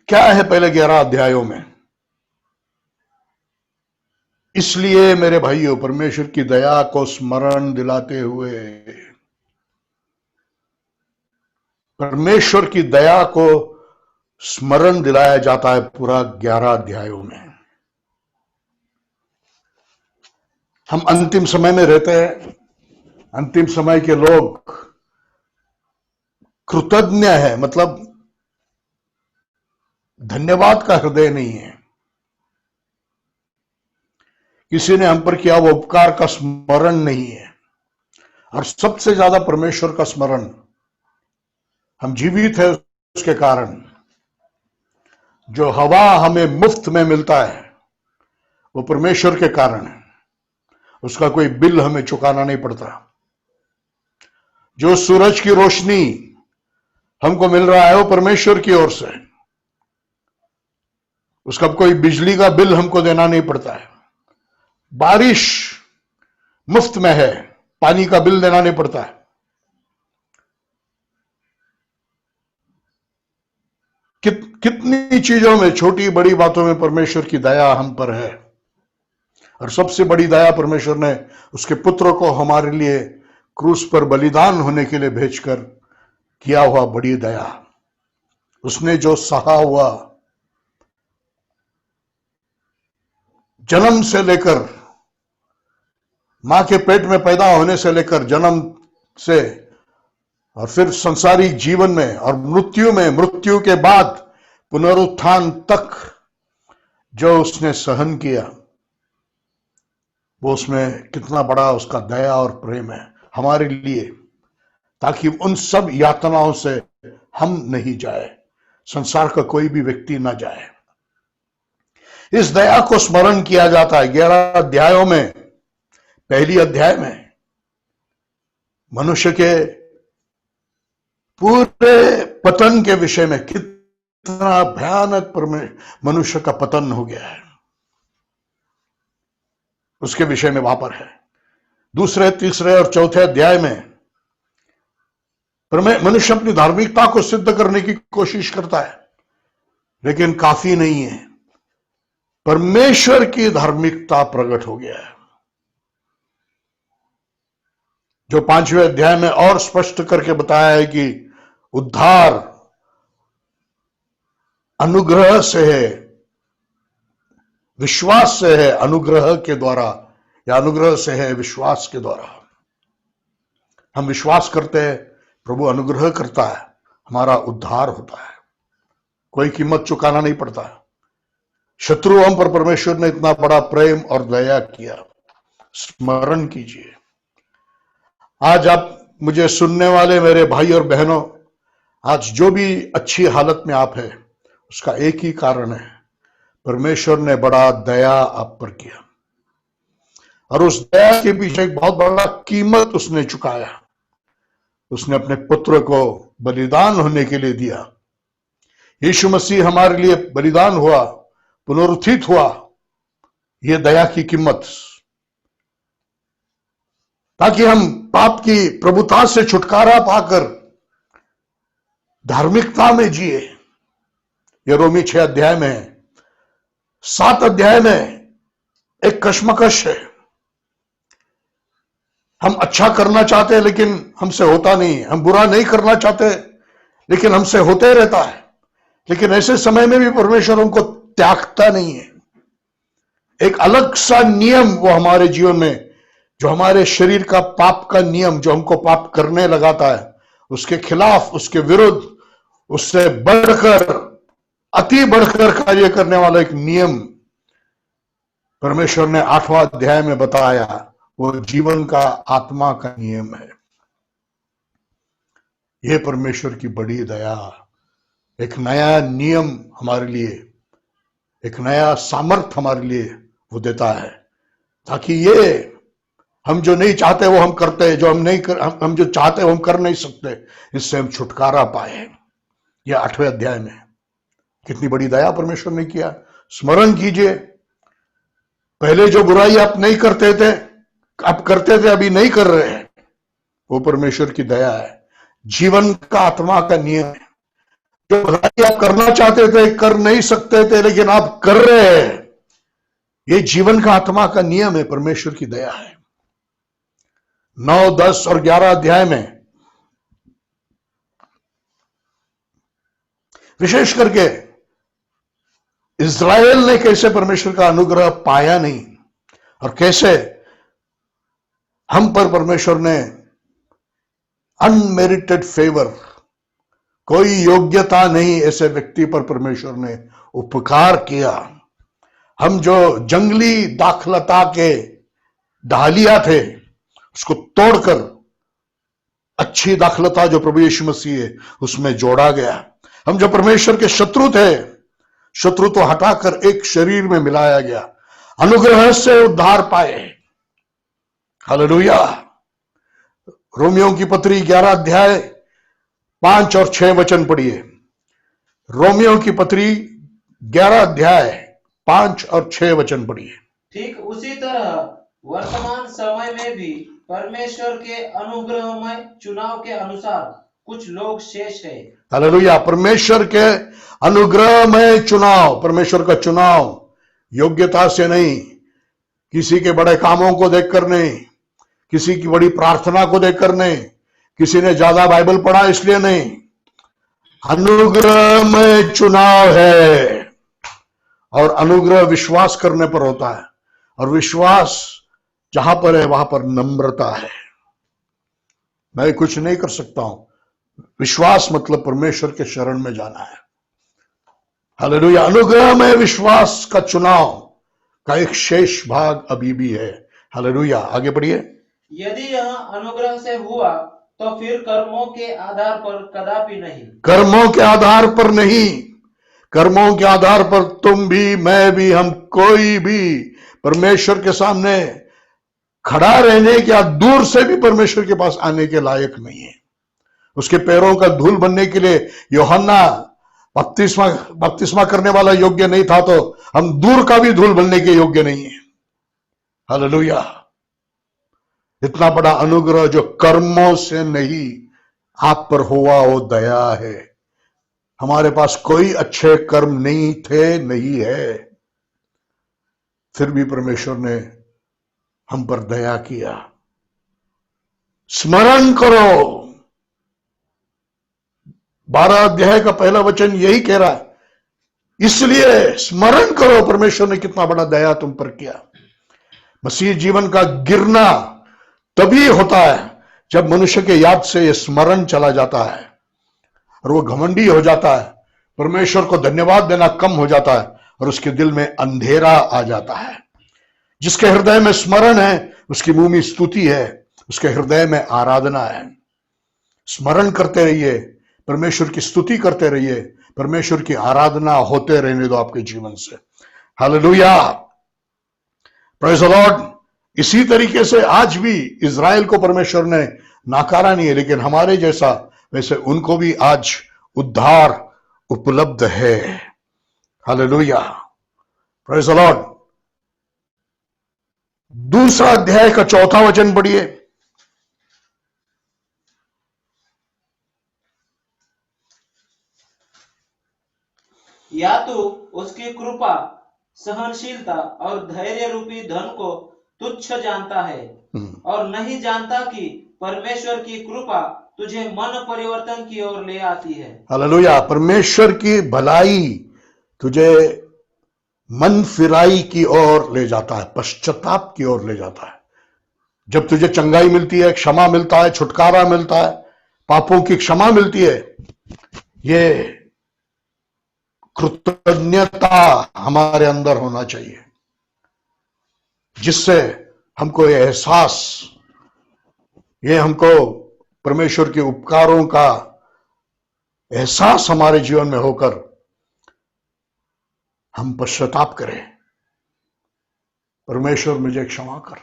क्या है पहले 11 अध्यायों में? इसलिए मेरे भाइयों, परमेश्वर की दया को स्मरण दिलाते हुए, परमेश्वर की दया को स्मरण दिलाया जाता है पूरा 11 अध्यायों में। हम अंतिम समय में रहते हैं। अंतिम समय के लोग कृतज्ञ है, मतलब धन्यवाद का हृदय नहीं है। किसी ने हम पर किया वो उपकार का स्मरण नहीं है। और सबसे ज्यादा परमेश्वर का स्मरण, हम जीवित है उसके कारण। जो हवा हमें मुफ्त में मिलता है वो परमेश्वर के कारण है। उसका कोई बिल हमें चुकाना नहीं पड़ता। जो सूरज की रोशनी हमको मिल रहा है वो परमेश्वर की ओर से, उसका कोई बिजली का बिल हमको देना नहीं पड़ता है। बारिश मुफ्त में है, पानी का बिल देना नहीं पड़ता है। कितनी चीजों में, छोटी बड़ी बातों में परमेश्वर की दया हम पर है। और सबसे बड़ी दया परमेश्वर ने उसके पुत्र को हमारे लिए क्रूस पर बलिदान होने के लिए भेजकर किया हुआ बड़ी दया। उसने जो सहा हुआ, जन्म से लेकर, मां के पेट में पैदा होने से लेकर जन्म से, और फिर संसारिक जीवन में और मृत्यु में, मृत्यु के बाद पुनरुत्थान तक जो उसने सहन किया, वो उसमें कितना बड़ा उसका दया और प्रेम है हमारे लिए, ताकि उन सब यातनाओं से हम नहीं जाए, संसार का कोई भी व्यक्ति ना जाए। इस दया को स्मरण किया जाता है 11 अध्यायों में। पहली अध्याय में मनुष्य के पूरे पतन के विषय में, कितना भयानक मनुष्य का पतन हो गया है, उसके विषय में वहां पर है। दूसरे, तीसरे और चौथे अध्याय में मनुष्य अपनी धार्मिकता को सिद्ध करने की कोशिश करता है, लेकिन काफी नहीं है। परमेश्वर की धार्मिकता प्रकट हो गया है, जो 5वें अध्याय में और स्पष्ट करके बताया है कि उद्धार अनुग्रह से है, विश्वास से है, अनुग्रह के द्वारा, या अनुग्रह से है विश्वास के द्वारा। हम विश्वास करते हैं प्रभु अनुग्रह करता है, हमारा उद्धार होता है, कोई कीमत चुकाना नहीं पड़ता। शत्रुओं पर परमेश्वर ने इतना बड़ा प्रेम और दया किया। स्मरण कीजिए। आज आप मुझे सुनने वाले मेरे भाई और बहनों, आज जो भी अच्छी हालत में आप हैं, उसका एक ही कारण है, परमेश्वर ने बड़ा दया आप पर किया, और उस दया के पीछे एक बहुत बड़ा कीमत उसने चुकाया। उसने अपने पुत्र को बलिदान होने के लिए दिया। यीशु मसीह हमारे लिए बलिदान हुआ, पुनरुत्थित हुआ, यह दया की कीमत, ताकि हम पाप की प्रभुता से छुटकारा पाकर धार्मिकता में जिए। यह रोमी 6 अध्याय में है। 7 अध्याय में एक कश्मकश है। हम अच्छा करना चाहते हैं लेकिन हमसे होता नहीं, हम बुरा नहीं करना चाहते लेकिन हमसे होते रहता है। लेकिन ऐसे समय में भी परमेश्वर हमको त्यागता नहीं है। एक अलग सा नियम वो हमारे जीवन में, जो हमारे शरीर का पाप का नियम, जो हमको पाप करने लगाता है, उसके खिलाफ, उसके विरुद्ध, उससे बढ़कर, अति बढ़कर कार्य करने वाला एक नियम परमेश्वर ने 8वां अध्याय में बताया। वो जीवन का आत्मा का नियम है। यह परमेश्वर की बड़ी दया, एक नया नियम हमारे लिए, एक नया सामर्थ हमारे लिए वो देता है, ताकि ये हम जो नहीं चाहते वो हम करते हैं, जो हम जो चाहते वो हम कर नहीं सकते, इससे हम छुटकारा पाए। यह 8वें अध्याय में कितनी बड़ी दया परमेश्वर ने किया। स्मरण कीजिए, पहले जो बुराई आप नहीं करते थे, आप करते थे, अभी नहीं कर रहे हैं, वो परमेश्वर की दया है। जीवन का आत्मा का नियम है। जो बुराई आप करना चाहते थे, कर नहीं सकते थे, लेकिन आप कर रहे हैं, ये जीवन का आत्मा का नियम है, परमेश्वर की दया है। 9, 10 और 11 अध्याय में विशेष करके इस्राएल ने कैसे परमेश्वर का अनुग्रह पाया नहीं, और कैसे हम पर परमेश्वर ने अनमेरिटेड फेवर, कोई योग्यता नहीं ऐसे व्यक्ति पर परमेश्वर ने उपकार किया। हम जो जंगली दाखलता के ढालिया थे, उसको तोड़कर अच्छी दाखलता जो प्रभु यीशु मसीह है, उसमें जोड़ा गया। हम जो परमेश्वर के शत्रु थे, शत्रु तो हटाकर एक शरीर में मिलाया गया, अनुग्रह से उद्धार पाए। हालेलुया। रोमियों की पत्री 11 अध्याय 5 और 6 वचन पढ़िए। रोमियों की पत्री 11 अध्याय 5 और 6 वचन पढ़िए। ठीक उसी तरह वर्तमान समय में भी परमेश्वर के अनुग्रहमय चुनाव के अनुसार कुछ लोग शेष है। हालेलुया। परमेश्वर के अनुग्रहमय चुनाव, परमेश्वर का चुनाव योग्यता से नहीं, किसी के बड़े कामों को देखकर नहीं, किसी की बड़ी प्रार्थना को देखकर नहीं, किसी ने ज्यादा बाइबल पढ़ा इसलिए नहीं, अनुग्रह में चुनाव है। और अनुग्रह विश्वास करने पर होता है, और विश्वास जहां पर है वहां पर नम्रता है। मैं कुछ नहीं कर सकता हूं, विश्वास मतलब परमेश्वर के शरण में जाना है। हालेलुया। अनुग्रह में विश्वास का चुनाव का एक शेष भाग अभी भी है। हालेलुया। आगे बढ़िए। यदि यह अनुग्रह से हुआ तो फिर कर्मों के आधार पर कदापि नहीं। कर्मों के आधार पर नहीं, कर्मों के आधार पर तुम भी, मैं भी, हम कोई भी परमेश्वर के सामने खड़ा रहने के या दूर से भी परमेश्वर के पास आने के लायक नहीं है। उसके पैरों का धूल बनने के लिए यूहन्ना बपतिस्मा करने वाला योग्य नहीं था, तो हम दूर का भी धूल बनने के योग्य नहीं है। हालेलुया। इतना बड़ा अनुग्रह जो कर्मों से नहीं आप पर हुआ, वो दया है। हमारे पास कोई अच्छे कर्म नहीं थे, नहीं है, फिर भी परमेश्वर ने हम पर दया किया। स्मरण करो, 12 अध्याय का पहला वचन यही कह रहा है, इसलिए स्मरण करो परमेश्वर ने कितना बड़ा दया तुम पर किया। मसीह जीवन का गिरना तभी होता है जब मनुष्य के याद से ये स्मरण चला जाता है और वो घमंडी हो जाता है, परमेश्वर को धन्यवाद देना कम हो जाता है और उसके दिल में अंधेरा आ जाता है। जिसके हृदय में स्मरण है उसकी मुंह में स्तुति है, उसके हृदय में आराधना है। स्मरण करते रहिए, परमेश्वर की स्तुति करते रहिए, परमेश्वर की आराधना होते रहने दो आपके जीवन से। Hallelujah, praise the Lord. इसी तरीके से आज भी इज़राइल को परमेश्वर ने नाकारा नहीं है, लेकिन हमारे जैसा वैसे उनको भी आज उद्धार उपलब्ध है। Hallelujah, praise the Lord. दूसरा अध्याय का 4था वचन पढ़िए। या तो उसकी कृपा, सहनशीलता और धैर्य रूपी धन को तुच्छ जानता है और नहीं जानता कि परमेश्वर की कृपा तुझे मन परिवर्तन की ओर ले आती है। हालेलुया, परमेश्वर की भलाई तुझे मन फिराई की ओर ले जाता है, पश्चाताप की ओर ले जाता है। जब तुझे चंगाई मिलती है, क्षमा मिलता है, छुटकारा मिलता है, पापों की क्षमा मिलती है, ये कृतज्ञता हमारे अंदर होना चाहिए, जिससे हमको ये एहसास, ये हमको परमेश्वर के उपकारों का एहसास हमारे जीवन में होकर हम पश्चाताप करें। परमेश्वर मुझे क्षमा कर,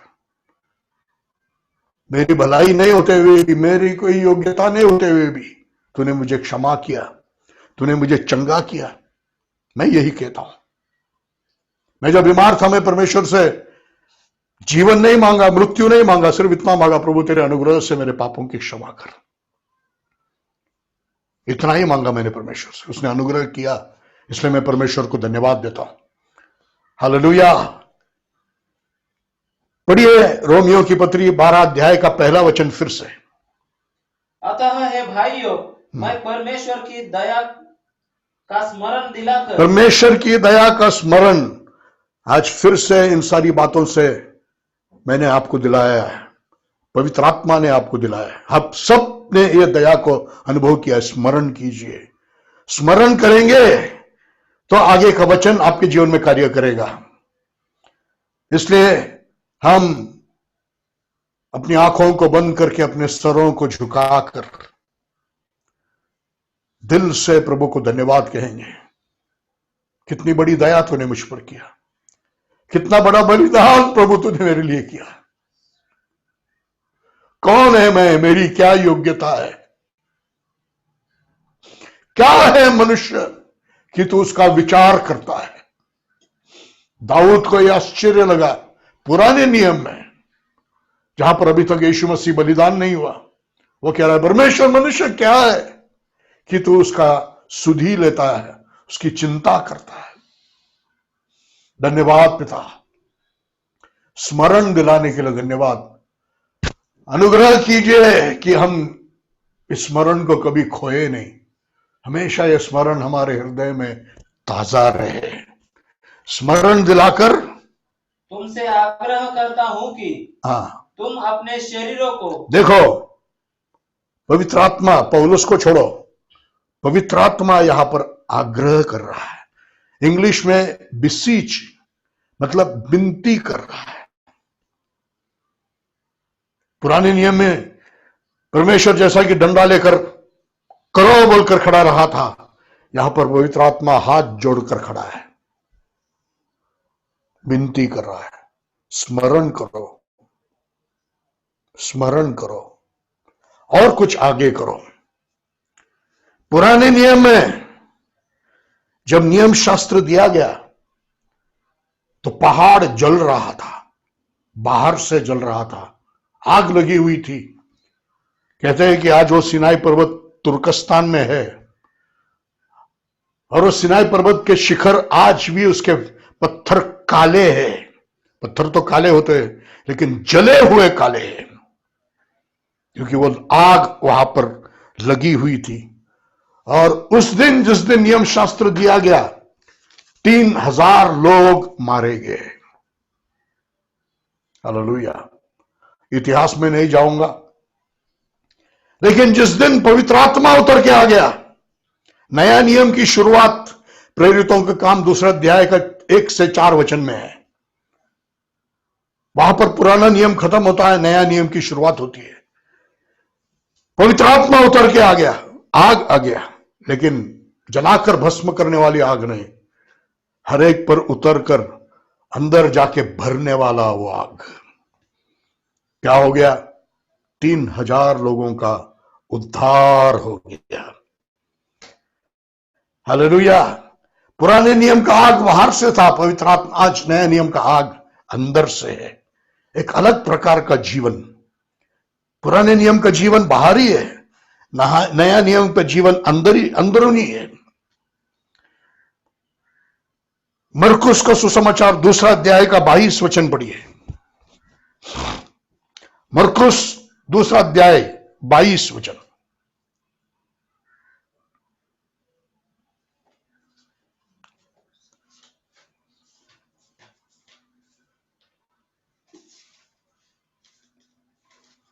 मेरी भलाई नहीं होते हुए भी, मेरी कोई योग्यता नहीं होते हुए भी तूने मुझे क्षमा किया, तूने मुझे चंगा किया। मैं यही कहता हूं। मैं जब बीमार था, मैं परमेश्वर से जीवन नहीं मांगा, मृत्यु नहीं मांगा, सिर्फ इतना मांगा, प्रभु तेरे अनुग्रह से मेरे पापों की क्षमा कर। इतना ही मांगा मैंने परमेश्वर से, उसने अनुग्रह किया, इसलिए मैं परमेश्वर को धन्यवाद देता हूं। हालेलुया। पढ़िए रोमियो की पत्री 12 अध्याय का 1 वचन फिर से। अतः हे भाइयों, मैं परमेश्वर की दया का स्मरण दिलाकर, परमेश्वर की दया का स्मरण आज फिर से इन सारी बातों से मैंने आपको दिलाया है, पवित्र आत्मा ने आपको दिलाया है। आप सब ने यह दया को अनुभव किया। स्मरण कीजिए, स्मरण करेंगे तो आगे का वचन आपके जीवन में कार्य करेगा। इसलिए हम अपनी आंखों को बंद करके अपने सरों को झुकाकर दिल से प्रभु को धन्यवाद कहेंगे। कितनी बड़ी दया तूने मुझ पर किया, कितना बड़ा बलिदान प्रभु तूने मेरे लिए किया। कौन है मैं, मेरी क्या योग्यता है, क्या है मनुष्य कि तू उसका विचार करता है। दाऊद को यह आश्चर्य लगा पुराने नियम में, जहां पर अभी तक यीशु मसीह बलिदान नहीं हुआ। वो कह रहा है, परमेश्वर मनुष्य क्या है कि तू उसका सुधि लेता है, उसकी चिंता करता है। धन्यवाद पिता, स्मरण दिलाने के लिए धन्यवाद। अनुग्रह कीजिए कि हम इस स्मरण को कभी खोए नहीं, हमेशा यह स्मरण हमारे हृदय में ताजा रहे। स्मरण दिलाकर तुमसे आग्रह करता हूं कि तुम अपने शरीरों को, देखो पवित्र आत्मा, पौलुस को छोड़ो, पवित्र आत्मा यहां पर आग्रह कर रहा है। इंग्लिश में बिसीच मतलब विनती कर रहा है। पुराने नियम में परमेश्वर जैसा कि डंडा लेकर करो बोलकर खड़ा रहा था, यहां पर पवित्र आत्मा हाथ जोड़कर खड़ा है, विनती कर रहा है। स्मरण करो, स्मरण करो और कुछ आगे करो। पुराने नियम में जब नियम शास्त्र दिया गया तो पहाड़ जल रहा था, बाहर से जल रहा था, आग लगी हुई थी। कहते हैं कि आज वो सिनाई पर्वत तुर्कस्तान में है और वो सिनाई पर्वत के शिखर आज भी उसके पत्थर काले हैं। पत्थर तो काले होते हैं लेकिन जले हुए काले हैं, क्योंकि वो आग वहां पर लगी हुई थी। और उस दिन जिस दिन नियम शास्त्र दिया गया, 3000 लोग मारे गए। हालेलुया। इतिहास में नहीं जाऊंगा, लेकिन जिस दिन पवित्र आत्मा उतर के आ गया, नया नियम की शुरुआत प्रेरितों के काम दूसरा अध्याय का 1 से 4 वचन में है। वहां पर पुराना नियम खत्म होता है, नया नियम की शुरुआत होती है। पवित्र आत्मा उतर के आ गया, आग आ गया, लेकिन जलाकर भस्म करने वाली आग नहीं, हर एक पर उतर कर अंदर जाके भरने वाला वो आग। क्या हो गया? 3000 लोगों का उद्धार हो गया। हालेलुया। पुराने नियम का आग बाहर से था, पवित्र आत्मा आज नया नियम का आग अंदर से है। एक अलग प्रकार का जीवन। पुराने नियम का जीवन बाहरी है, नया नियम का जीवन अंदरूनी है। मरकुस का सुसमाचार दूसरा अध्याय का 22 वचन पढ़िए। मरकुस दूसरा अध्याय 22 वचन।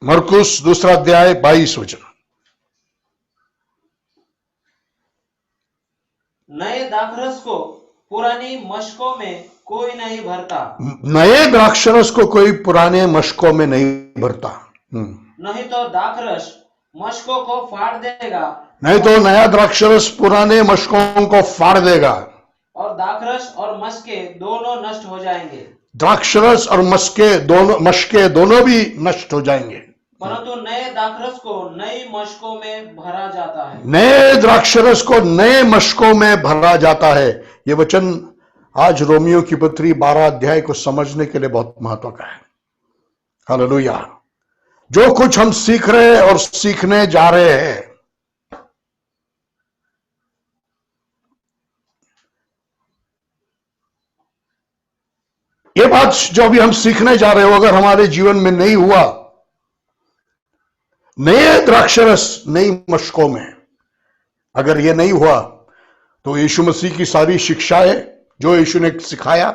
मरकुस दूसरा अध्याय 22 वचन। नए दाखरस को पुरानी मशकों में कोई नहीं भरता, नए द्राक्षरस को कोई पुराने मशकों में नहीं भरता। नहीं तो दाखरस मशकों को फाड़ देगा, नहीं तो नया द्राक्षरस पुराने मशकों को फाड़ देगा, और दाखरस और मशके दोनों नष्ट हो जाएंगे। द्राक्षरस और मशके दोनों भी नष्ट हो जाएंगे। परंतु नए दाखरस को नई मशकों में भरा जाता है। नए द्राक्षरस को नए मशकों में भरा जाता है। ये वचन आज रोमियो की पत्री 12 अध्याय को समझने के लिए बहुत महत्व का है। हालेलुया। जो कुछ हम सीख रहे हैं और सीखने जा रहे हैं, ये बात जो अभी हम सीखने जा रहे हो, अगर हमारे जीवन में नहीं हुआ, नए द्राक्षरस नई मशकों में अगर ये नहीं हुआ, तो यीशु मसीह की सारी शिक्षाएं जो यीशु ने सिखाया,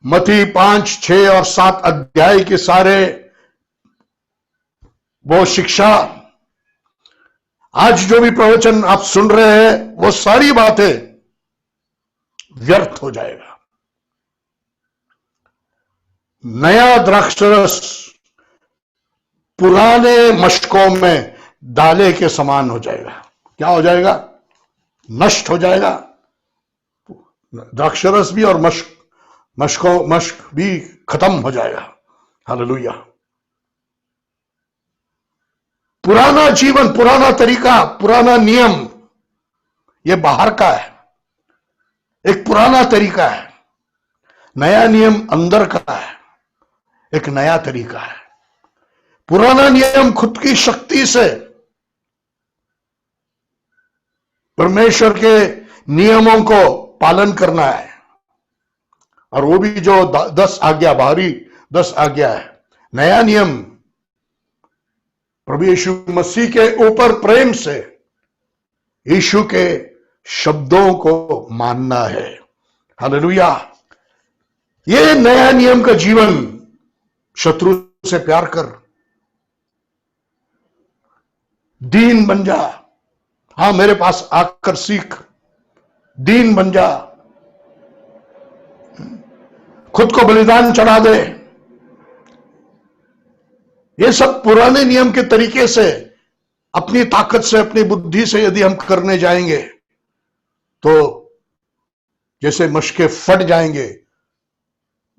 मत्ती 5, 6 और 7 अध्याय के सारे वो शिक्षा, आज जो भी प्रवचन आप सुन रहे हैं, वो सारी बातें व्यर्थ हो जाएगा। नया द्राक्षरस पुराने मशकों में डाले के समान हो जाएगा। क्या हो जाएगा? नष्ट हो जाएगा। द्राक्षरस भी और मशक भी खत्म हो जाएगा। हालेलुया। पुराना जीवन, पुराना तरीका, पुराना नियम, यह बाहर का है, एक पुराना तरीका है। नया नियम अंदर का है, एक नया तरीका है। पुराना नियम खुद की शक्ति से परमेश्वर के नियमों को पालन करना है, और वो भी जो 10 आज्ञा, बाहरी 10 आज्ञा है। नया नियम प्रभु यीशु मसीह के ऊपर प्रेम से यीशु के शब्दों को मानना है। हालेलुया। ये नया नियम का जीवन, शत्रु से प्यार कर, दीन बन जा। हां, मेरे पास आकर सीख, दीन बन जा, खुद को बलिदान चढ़ा दे। ये सब पुराने नियम के तरीके से, अपनी ताकत से, अपनी बुद्धि से यदि हम करने जाएंगे, तो जैसे मशके फट जाएंगे,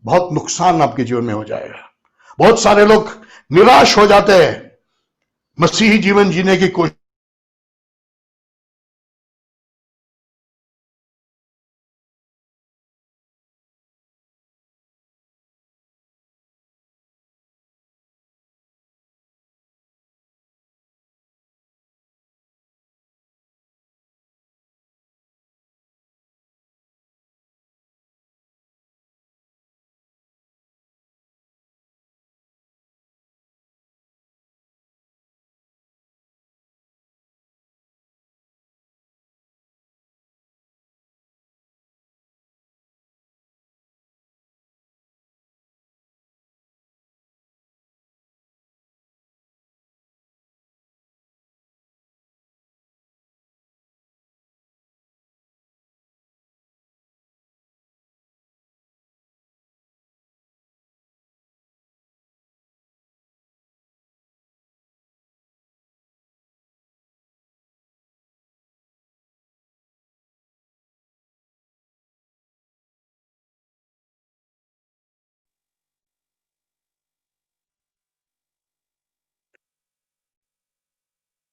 बहुत नुकसान आपके जीवन में हो जाएगा। बहुत सारे लोग निराश हो जाते हैं मसीही जीवन जीने की कोशिश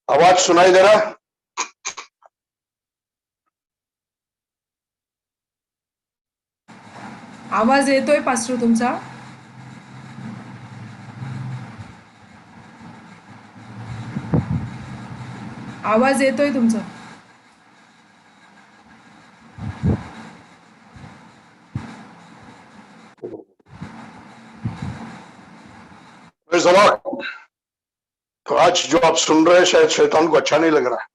आवाज सुनाई दे रहा है? आवाज येतोय पास्टर तुमचा? आवाज येतोय तुमचा? Praise the Lord. तो आज जो आप सुन रहे हैं शायद शैतान को अच्छा नहीं लग रहा है।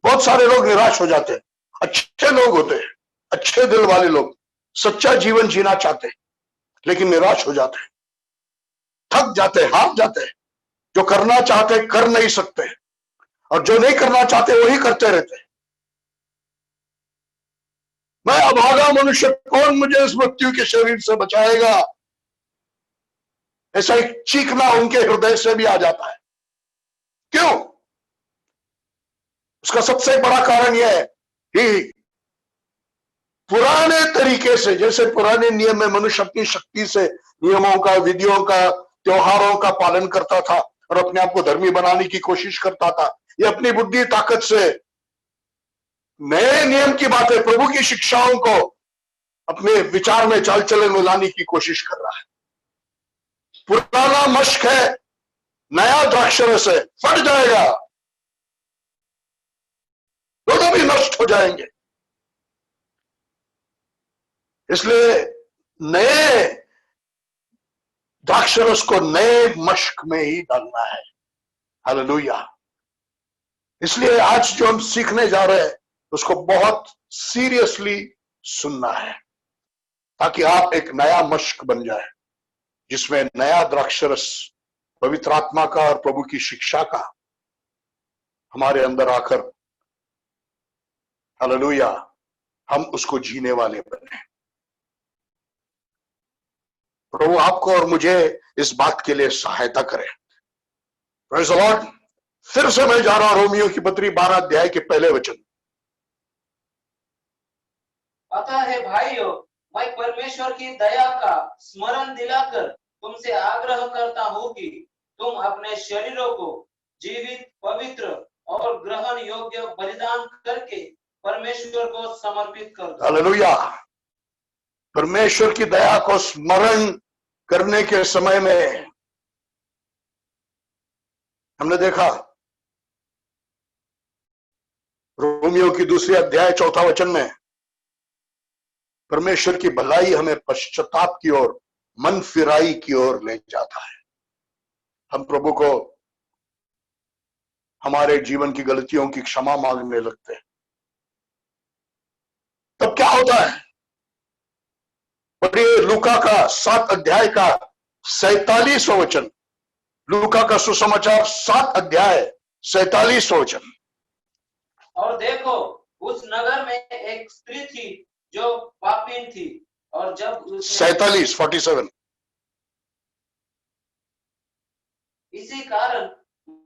बहुत सारे लोग निराश हो जाते हैं, अच्छे लोग होते हैं, अच्छे दिल वाले लोग, सच्चा जीवन जीना चाहते हैं, लेकिन निराश हो जाते हैं, थक जाते हैं, हार जाते हैं। जो करना चाहते हैं कर नहीं सकते, और जो नहीं करना चाहते वही करते रहते हैं। मैं अभागा मनुष्य, कौन मुझे इस मृत्यु के शरीर से बचाएगा? ऐसा एक चीखना उनके हृदय से भी आ जाता है। क्यों? उसका सबसे बड़ा कारण यह है कि पुराने तरीके से, जैसे पुराने नियम में मनुष्य अपनी शक्ति से नियमों का, विधियों का, त्योहारों का पालन करता था और अपने आप को धर्मी बनाने की कोशिश करता था। ये अपनी बुद्धि ताकत से नए नियम की बातें, प्रभु की शिक्षाओं को अपने विचार में, चाल चलन में लाने की कोशिश कर रहा है। पुराना मशक है, नया द्राक्षरस है, फट जाएगा, दोनों भी नष्ट हो जाएंगे। इसलिए नए द्राक्षरस को नए मशक में ही डालना है। हालेलुया। इसलिए आज जो हम सीखने जा रहे हैं उसको बहुत सीरियसली सुनना है, ताकि आप एक नया मशक बन जाए, जिसमें नया द्राक्षरस पवित्र आत्मा का और प्रभु की शिक्षा का हमारे अंदर आकर, हालेलुया, हम उसको जीने वाले बने। प्रभु आपको और मुझे इस बात के लिए सहायता करे। Praise the Lord. फिर से मैं जा रहा हूं रोमियो की पत्री 12 अध्याय के पहले वचन। अतः हे भाइयों, मैं परमेश्वर की दया का स्मरण दिलाकर तुमसे आग्रह करता हूँ कि तुम अपने शरीरों को जीवित, पवित्र और ग्रहण योग्य बलिदान करके परमेश्वर को समर्पित कर दो। हालेलुया। परमेश्वर की दया को स्मरण करने के समय में हमने देखा रोमियो की दूसरी अध्याय 4 वचन में, परमेश्वर की भलाई हमें पश्चाताप की ओर, मन फिराई की ओर ले जाता है। हम प्रभु को हमारे जीवन की गलतियों की क्षमा मांगने लगते हैं। तब क्या होता है? पढ़िए लूका का 7 अध्याय का 47वां वचन। लूका का सुसमाचार 7 अध्याय 47वां वचन। और देखो, उस नगर में एक स्त्री थी जो पापीन थी, और जब उसने 47 इसी कारण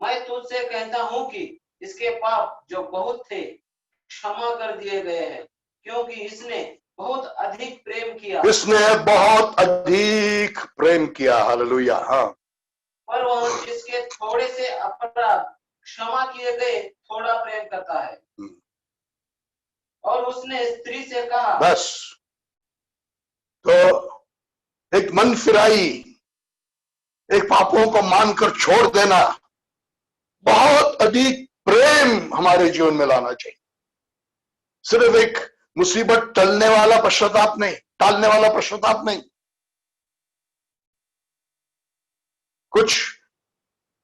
मैं तुझसे कहता हूँ कि इसके पाप जो बहुत थे क्षमा कर दिए गए हैं, क्योंकि इसने बहुत अधिक प्रेम किया। इसने बहुत अधिक प्रेम किया। हालेलुया। हाँ, पर वह जिसके थोड़े से अपराध क्षमा किए गए थोड़ा प्रेम करता है। और उसने स्त्री से कहा, बस। तो एक मन फिराई, एक पापों को मानकर छोड़ देना, बहुत अधिक प्रेम हमारे जीवन में लाना चाहिए। सिर्फ एक मुसीबत टालने वाला पश्चाताप नहीं, कुछ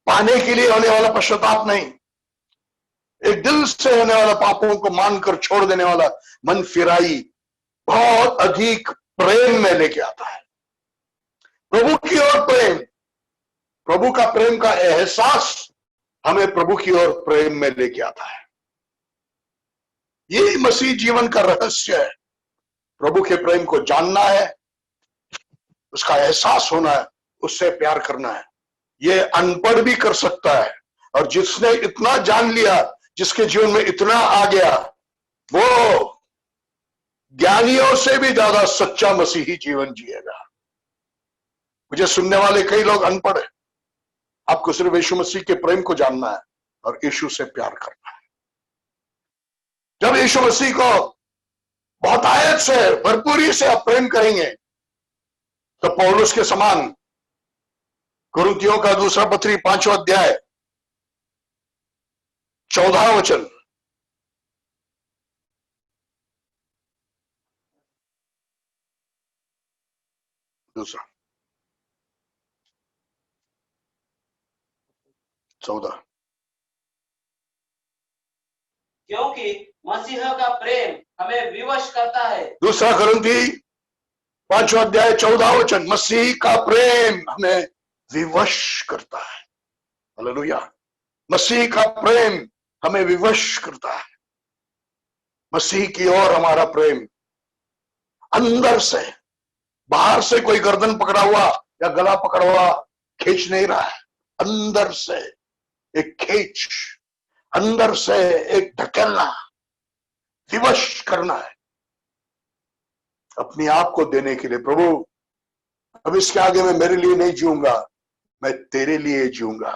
पाने के लिए होने वाला पश्चाताप नहीं, एक दिल से होने वाला, पापों को मानकर छोड़ देने वाला मन फिराई बहुत अधिक प्रेम में लेके आता है। प्रभु की ओर प्रेम, प्रभु का प्रेम का एहसास हमें प्रभु की ओर प्रेम में लेके आता है। यही मसीह जीवन का रहस्य है। प्रभु के प्रेम को जानना है, उसका एहसास होना है, उससे प्यार करना है। ये अनपढ़ भी कर सकता है, और जिसने इतना जान लिया, जिसके जीवन में इतना आ गया, वो ज्ञानियों से भी ज्यादा सच्चा मसीही जीवन जिएगा। मुझे सुनने वाले कई लोग अनपढ़ हैं। आपको सिर्फ यीशु मसीह के प्रेम को जानना है, और यीशु से प्यार करना है। जब यीशु मसीह को बहुतायत से, भरपूरी से आप प्रेम करेंगे तो पौलुस के समान, कुरिन्थियों का दूसरा पत्री 5वां अध्याय 14वां वचन, दूसरा 14, क्योंकि मसीह का प्रेम हमें विवश करता है। दूसरा कुरिन्थी 5वां अध्याय 14वां वचन, मसीह का प्रेम हमें विवश करता है। हालेलुया। मसीह का प्रेम हमें विवश करता है। मसीह की ओर हमारा प्रेम अंदर से, बाहर से कोई गर्दन पकड़ा हुआ या गला पकड़ा हुआ खींच नहीं रहा है। अंदर से एक खींच, अंदर से एक ढकेलना, विवश करना है अपने आप को देने के लिए। प्रभु, अब इसके आगे मैं मेरे लिए नहीं जीऊंगा, मैं तेरे लिए जीऊंगा।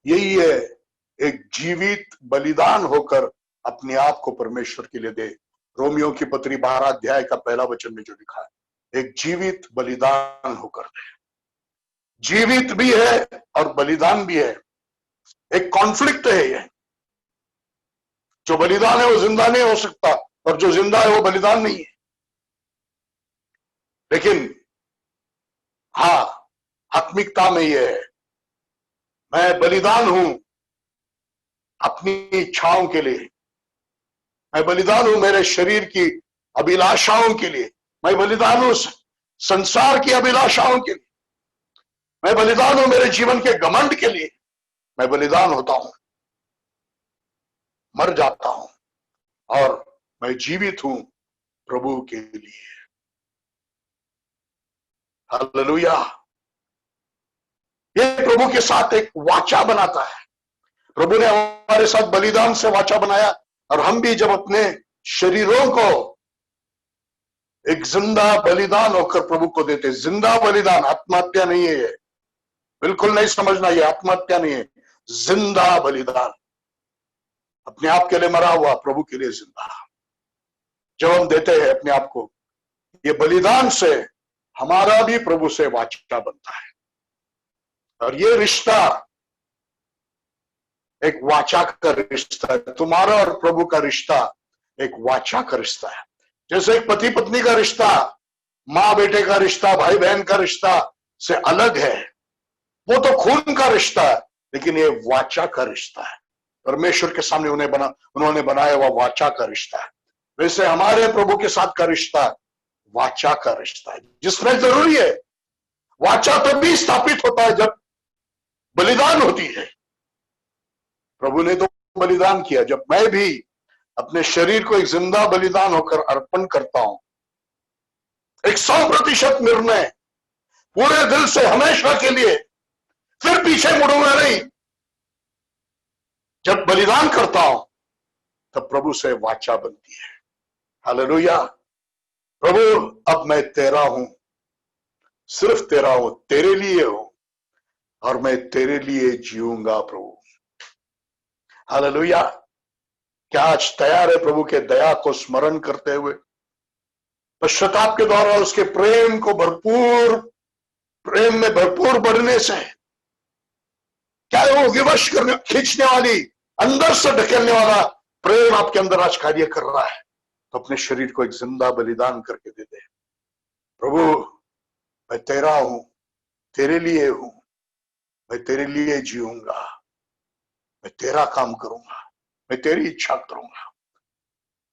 यही है एक जीवित बलिदान होकर अपने आप को परमेश्वर के लिए दे। रोमियो की पत्री 12 अध्याय का पहला वचन में जो लिखा है, एक जीवित बलिदान होकर दे। जीवित भी है और बलिदान भी है, एक कॉन्फ्लिक्ट है ये। जो बलिदान है वो जिंदा नहीं हो सकता, और जो जिंदा है वो बलिदान नहीं है। लेकिन हाँ, आत्मिकता में ये है, मैं बलिदान हूं अपनी इच्छाओं के लिए, मैं बलिदान हूं मेरे शरीर की अभिलाषाओं के लिए, मैं बलिदान हूं संसार की अभिलाषाओं के लिए, मैं बलिदान हूं मेरे जीवन के घमंड के लिए। मैं बलिदान होता हूं, मर जाता हूं, और मैं जीवित हूं प्रभु के लिए। हालेलुया। ये प्रभु के साथ एक वाचा बनाता है। प्रभु ने हमारे साथ बलिदान से वाचा बनाया, और हम भी जब अपने शरीरों को एक जिंदा बलिदान होकर प्रभु को देते, जिंदा बलिदान, आत्महत्या नहीं है ये, बिल्कुल नहीं समझना, ये आत्महत्या नहीं है, जिंदा बलिदान, अपने आप के लिए मरा हुआ, प्रभु के लिए जिंदा। जब हम देते हैं अपने आप को, ये बलिदान से हमारा भी प्रभु से वाचा बनता है। और ये रिश्ता एक वाचा का रिश्ता है। तुम्हारा और प्रभु का रिश्ता एक वाचा का रिश्ता है। जैसे एक पति पत्नी का रिश्ता, माँ बेटे का रिश्ता, भाई बहन का रिश्ता से अलग है, वो तो खून का रिश्ता है, लेकिन ये वाचा का रिश्ता है। परमेश्वर के सामने उन्होंने बनाया हुआ वाचा का रिश्ता है। वैसे हमारे प्रभु के साथ का रिश्ता वाचा का रिश्ता है, जिसमें जरूरी है वाचा तभी स्थापित होता है जब बलिदान होती है। प्रभु ने तो बलिदान किया। जब मैं भी अपने शरीर को एक जिंदा बलिदान होकर अर्पण करता हूं, एक 100% निर्णय, पूरे दिल से, हमेशा के लिए, फिर पीछे मुड़ूंगा नहीं, जब बलिदान करता हूं तब प्रभु से वाचा बनती है। हालेलुया। प्रभु, अब मैं तेरा हूं, सिर्फ तेरा हूं, तेरे लिए हूं, और मैं तेरे लिए जीऊंगा प्रभु। हालेलुया। क्या आज तैयार है प्रभु के दया को स्मरण करते हुए, पश्चाताप के द्वारा उसके प्रेम को प्रेम में भरपूर बढ़ने से, क्या वो विवश करने, खींचने वाली, अंदर से ढकेलने वाला प्रेम आपके अंदर आज कार्य कर रहा है, तो अपने शरीर को एक जिंदा बलिदान करके दे दे। प्रभु, मैं तेरा हूं, तेरे लिए हूं, मैं तेरे लिए जीऊंगा, मैं तेरा काम करूंगा, मैं तेरी इच्छा करूंगा।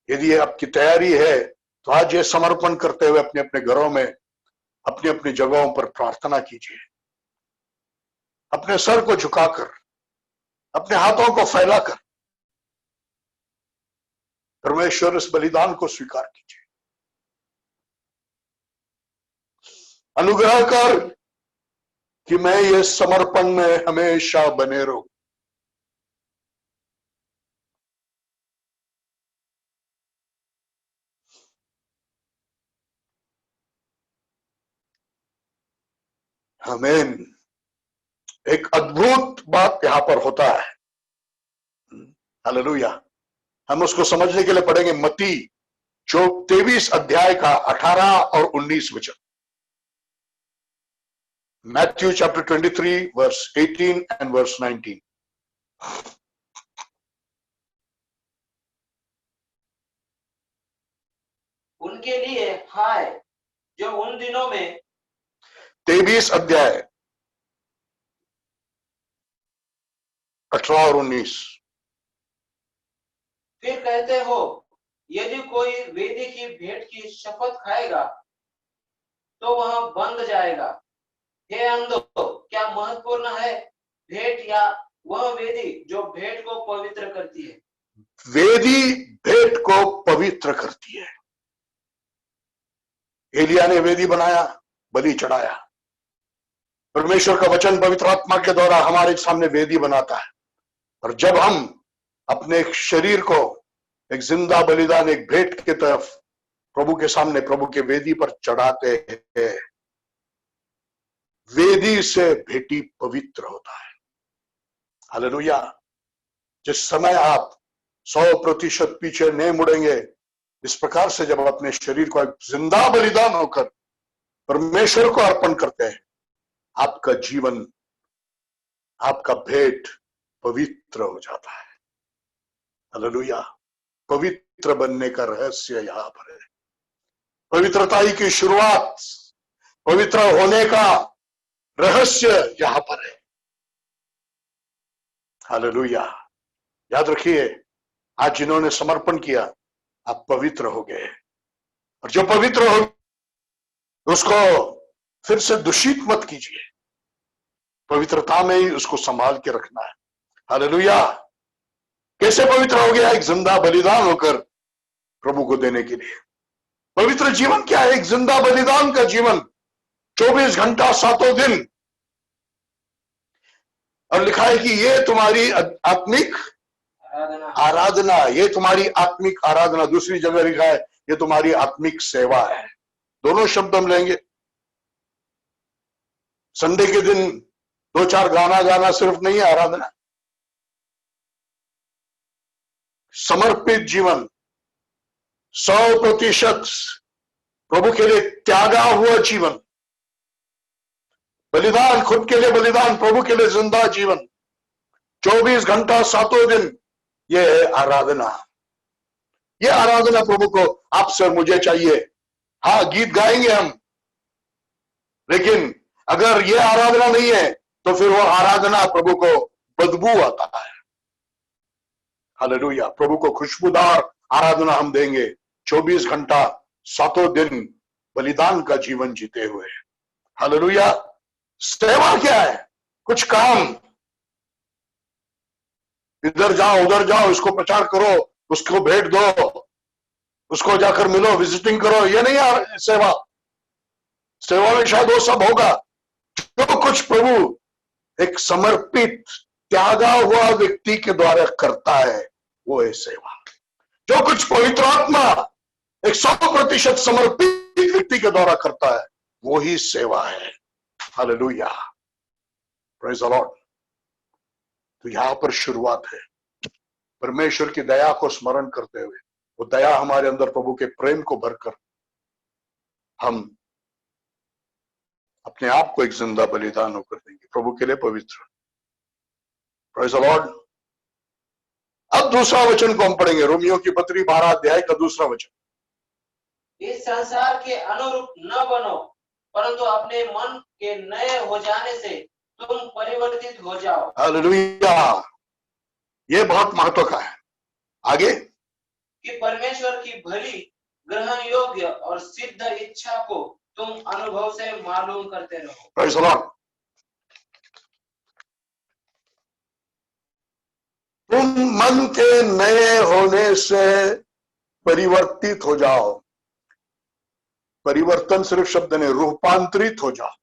यदि आपकी तैयारी है तो आज ये समर्पण करते हुए अपने अपने घरों में, अपनी अपनी जगहों पर प्रार्थना कीजिए। अपने सर को झुकाकर, अपने हाथों को फैलाकर परमेश्वर इस बलिदान को स्वीकार कीजिए। अनुग्रह कर कि मैं ये समर्पण में हमेशा बने रहूं। आमीन। एक अद्भुत बात यहां पर होता है। हालेलुया। हम उसको समझने के लिए पढ़ेंगे मत्ती जो 23 अध्याय का 18 और 19 वचन। Matthew chapter 23 verse 18 and verse 19। उनके लिए हाय जो उन दिनों में 23 अध्याय 18 और 19। फिर कहते हो यदि कोई वेदी की भेंट की शपथ खाएगा तो वह बंद जाएगा। हे अंधो, क्या महत्वपूर्ण है भेंट या वह वेदी जो भेंट को पवित्र करती है? वेदी भेंट को पवित्र करती है। एलिया ने वेदी बनाया, बलि चढ़ाया। परमेश्वर का वचन पवित्र आत्मा के द्वारा हमारे सामने वेदी बनाता है। और जब हम अपने शरीर को एक जिंदा बलिदान, एक भेंट की तरफ प्रभु के सामने, प्रभु के वेदी पर चढ़ाते हैं, वेदी से भेंटी पवित्र होता है। हालेलुया। जिस समय आप 100% पीछे नहीं मुड़ेंगे, इस प्रकार से जब अपने शरीर को एक जिंदा बलिदान होकर परमेश्वर को अर्पण करते हैं, आपका जीवन, आपका भेंट पवित्र हो जाता है। हालेलुया। पवित्र बनने का रहस्य यहां पर है। पवित्रता ही की शुरुआत, पवित्र होने का रहस्य यहां पर है। हालेलुया। याद रखिए, आज जिन्होंने समर्पण किया, आप पवित्र हो गए। और जो पवित्र हो उसको फिर से दूषित मत कीजिए, पवित्रता में ही उसको संभाल के रखना है। हालेलुया। कैसे पवित्र हो गया? एक जिंदा बलिदान होकर प्रभु को देने के लिए। पवित्र जीवन क्या है? एक जिंदा बलिदान का जीवन, 24 घंटा 7 दिन। और लिखा है कि ये तुम्हारी आत्मिक आराधना, ये तुम्हारी आत्मिक आराधना। दूसरी जगह लिखा है ये तुम्हारी आत्मिक सेवा है। दोनों शब्द हम लेंगे। संडे के दिन 2-4 गाना गाना सिर्फ नहीं है आराधना। समर्पित जीवन, 100% प्रभु के लिए त्यागा हुआ जीवन, बलिदान, खुद के लिए बलिदान, प्रभु के लिए जिंदा जीवन, 24 घंटा 7 दिन, यह है आराधना। यह आराधना प्रभु को आपसे और मुझे चाहिए। हाँ, गीत गाएंगे हम, लेकिन अगर यह आराधना नहीं है तो फिर वो आराधना प्रभु को बदबू आता है। हालेलुया। प्रभु को खुशबूदार आराधना हम देंगे, 24 घंटा 7 दिन बलिदान का जीवन जीते हुए। हालेलुया। सेवा क्या है? कुछ काम, इधर जाओ उधर जाओ, इसको प्रचार करो, उसको भेंट दो, उसको जाकर मिलो, विजिटिंग करो, ये नहीं है सेवा। सेवा में शायद वो सब होगा। जो कुछ प्रभु एक समर्पित त्यागा हुआ व्यक्ति के द्वारा करता है वो है सेवा। जो कुछ पवित्र आत्मा एक 100% समर्पित व्यक्ति के द्वारा करता है वो ही सेवा है। हालेलुया। Praise the Lord. तो यहां पर शुरुआत है परमेश्वर की दया को स्मरण करते हुए। वो दया हमारे अंदर प्रभु के प्रेम को भरकर हम अपने आप को एक जिंदा बलिदान होकर देंगे, प्रभु के लिए पवित्र। Praise the Lord. अब दूसरा वचन को हम पढ़ेंगे, रोमियो की पत्री 12 अध्याय का दूसरा वचन। इस संसार के अनुरूप न बनो, परंतु अपने मन के नए हो जाने से तुम परिवर्तित हो जाओ। हालेलुया। ये बहुत महत्व का है। आगे, कि परमेश्वर की भली, ग्रहण योग्य और सिद्ध इच्छा को तुम अनुभव से मालूम करते रहो। Praise the Lord. तुम मन के नए होने से परिवर्तित हो जाओ। परिवर्तन सिर्फ शब्द नहीं, रूपांतरित हो जाओ।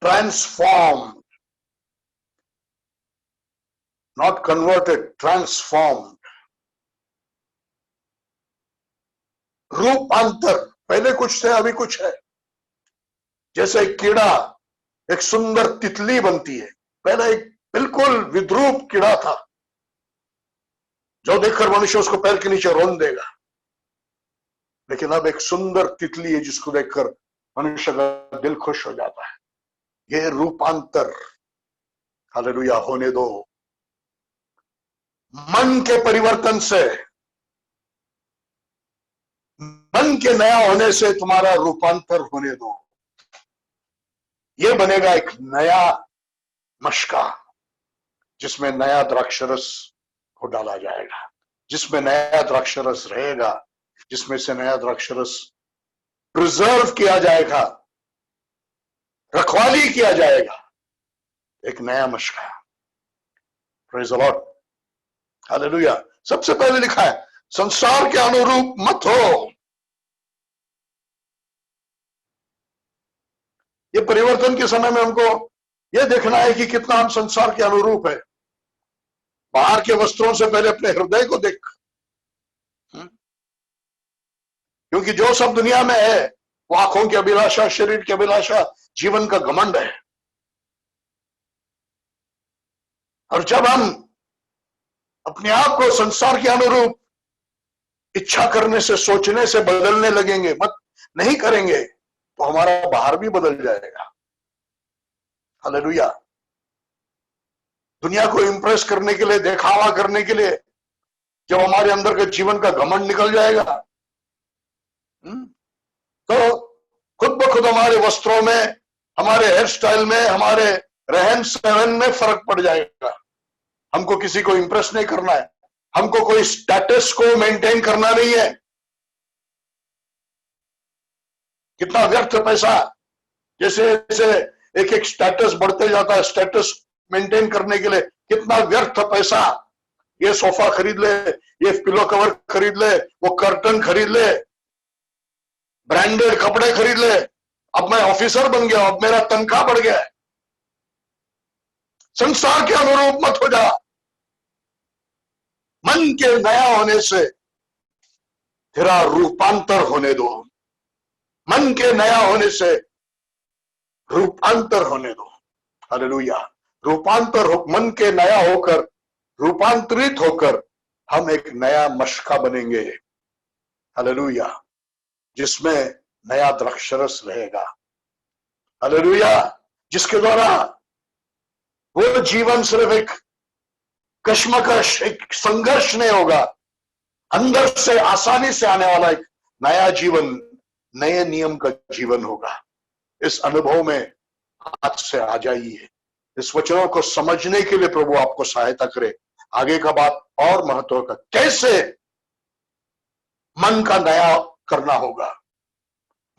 Transform, not converted, transform. रूपांतर, पहले कुछ थे अभी कुछ है। जैसे एक कीड़ा एक सुंदर तितली बनती है, पहले एक बिल्कुल विद्रूप कीड़ा था, जो देखकर मनुष्य उसको पैर के नीचे रोन देगा, लेकिन अब एक सुंदर तितली है जिसको देखकर मनुष्य का दिल खुश हो जाता है। ये रूपांतर हालेलुया होने दो। मन के परिवर्तन से, मन के नया होने से तुम्हारा रूपांतर होने दो। ये बनेगा एक नया मशका जिसमें नया द्राक्षरस को डाला जाएगा, जिसमें नया द्राक्षरस रहेगा, जिसमें से नया द्राक्षरस प्रिजर्व किया जाएगा, रखवाली किया जाएगा, एक नया मशका। Praise the Lord, hallelujah. सबसे पहले लिखा है संसार के अनुरूप मत हो। ये परिवर्तन के समय में हमको ये देखना है कि कितना हम संसार के अनुरूप है। बाहर के वस्त्रों से पहले अपने हृदय को देख, क्योंकि जो सब दुनिया में है वो आंखों की अभिलाषा, शरीर की अभिलाषा, जीवन का घमंड है। और जब हम अपने आप को संसार के अनुरूप इच्छा करने से, सोचने से बदलने लगेंगे, मत नहीं करेंगे, तो हमारा बाहर भी बदल जाएगा। हालेलुया। दुनिया को इंप्रेस करने के लिए, दिखावा करने के लिए जब हमारे अंदर के जीवन का घमंड निकल जाएगा, तो खुद ब खुद हमारे वस्त्रों में, हमारे हेयर स्टाइल में, हमारे रहन सहन में फर्क पड़ जाएगा। हमको किसी को इंप्रेस नहीं करना है, हमको कोई स्टेटस को मेंटेन करना नहीं है। कितना व्यर्थ पैसा, जैसे जैसे एक एक स्टेटस बढ़ते जाता है, स्टेटस मेंटेन करने के लिए कितना व्यर्थ पैसा। ये सोफा खरीद ले, ये पिलो कवर खरीद ले, वो कर्टन खरीद ले, ब्रांडेड कपड़े खरीद ले, अब मैं ऑफिसर बन गया, अब मेरा तनख्वाह बढ़ गया। संसार के अनुरूप मत हो जा। मन के नया होने से तेरा रूपांतर होने दो। मन के नया होने से रूपांतर होने दो। हालेलुया। रूपांतर हो, मन के नया होकर, रूपांतरित होकर हम एक नया मशका बनेंगे। हालेलुया। जिसमें नया द्राक्षरस रहेगा। हालेलुया। जिसके द्वारा वो जीवन सिर्फ एक कश्मकश, एक संघर्ष नहीं होगा, अंदर से आसानी से आने वाला एक नया जीवन, नए नियम का जीवन होगा। इस अनुभव में आज से आ जाइए। इस वचनों को समझने के लिए प्रभु आपको सहायता करे। आगे का बात और महत्व का, कैसे मन का नया करना होगा।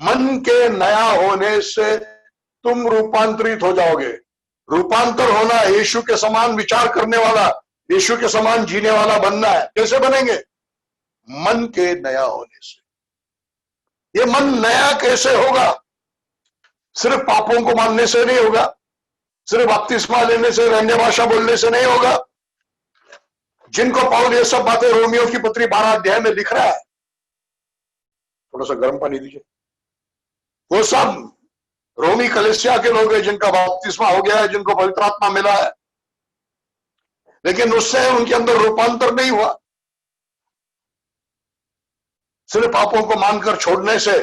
मन के नया होने से तुम रूपांतरित हो जाओगे। रूपांतर होना, यीशु के समान विचार करने वाला, यीशु के समान जीने वाला बनना है। कैसे बनेंगे? मन के नया होने से। ये मन नया कैसे होगा? सिर्फ पापों को मानने से नहीं होगा, सिर्फ बपतिस्मा लेने से, अन्य भाषा बोलने से नहीं होगा। जिनको पौल ये सब बातें रोमियो की पत्री 12 अध्याय में लिख रहा है, थोड़ा सा गर्म पानी दीजिए, वो सब रोमी कलीसिया के लोग हैं जिनका बपतिस्मा हो गया है, जिनको पवित्र आत्मा मिला है, लेकिन उससे उनके अंदर रूपांतर नहीं हुआ। सिर्फ पापों को मानकर छोड़ने से,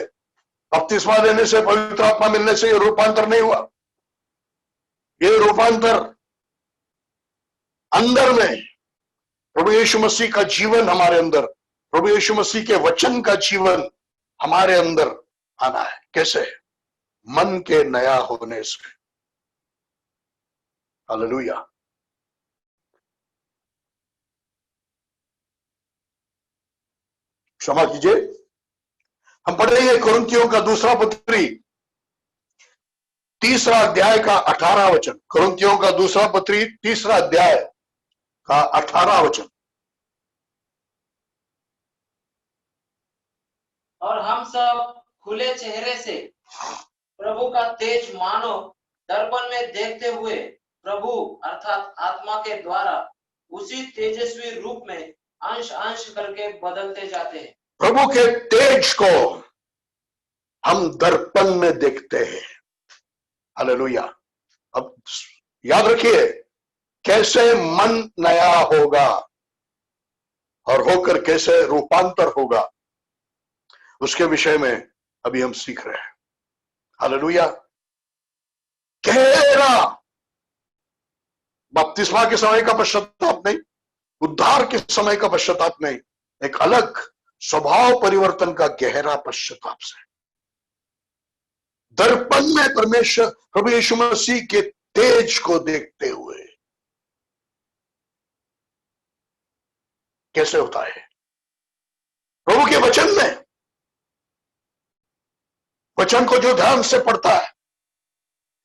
बपतिस्मा लेने से, पवित्र आत्मा मिलने से ये रूपांतर नहीं हुआ। ये रूपांतर अंदर में प्रभु यीशु मसीह का जीवन हमारे अंदर, प्रभु यीशु मसीह के वचन का जीवन हमारे अंदर आना है। कैसे? मन के नया होने से। हालेलुया। क्षमा कीजिए, हम पढ़ेंगे कुरिन्थियों का दूसरा पत्री 3 अध्याय का 18 वचन। कुरिन्थियों का दूसरा पत्री 3 अध्याय का 18 वचन। और हम सब खुले चेहरे से प्रभु का तेज मानो दर्पण में देखते हुए प्रभु अर्थात आत्मा के द्वारा उसी तेजस्वी रूप में अंश अंश करके बदलते जाते हैं। प्रभु के तेज को हम दर्पण में देखते हैं। हालेलुया। अब याद रखिए, कैसे मन नया होगा? और होकर कैसे रूपांतर होगा, उसके विषय में अभी हम सीख रहे हैं। हालेलुया। गहरा बपतिस्मा के समय का पश्चाताप नहीं, उद्धार के समय का पश्चाताप नहीं, एक अलग स्वभाव परिवर्तन का गहरा पश्चाताप से दर्पण में परमेश्वर प्रभु यीशु मसीह के तेज को देखते हुए कैसे होता है। प्रभु के वचन में, वचन को जो ध्यान से पढ़ता है,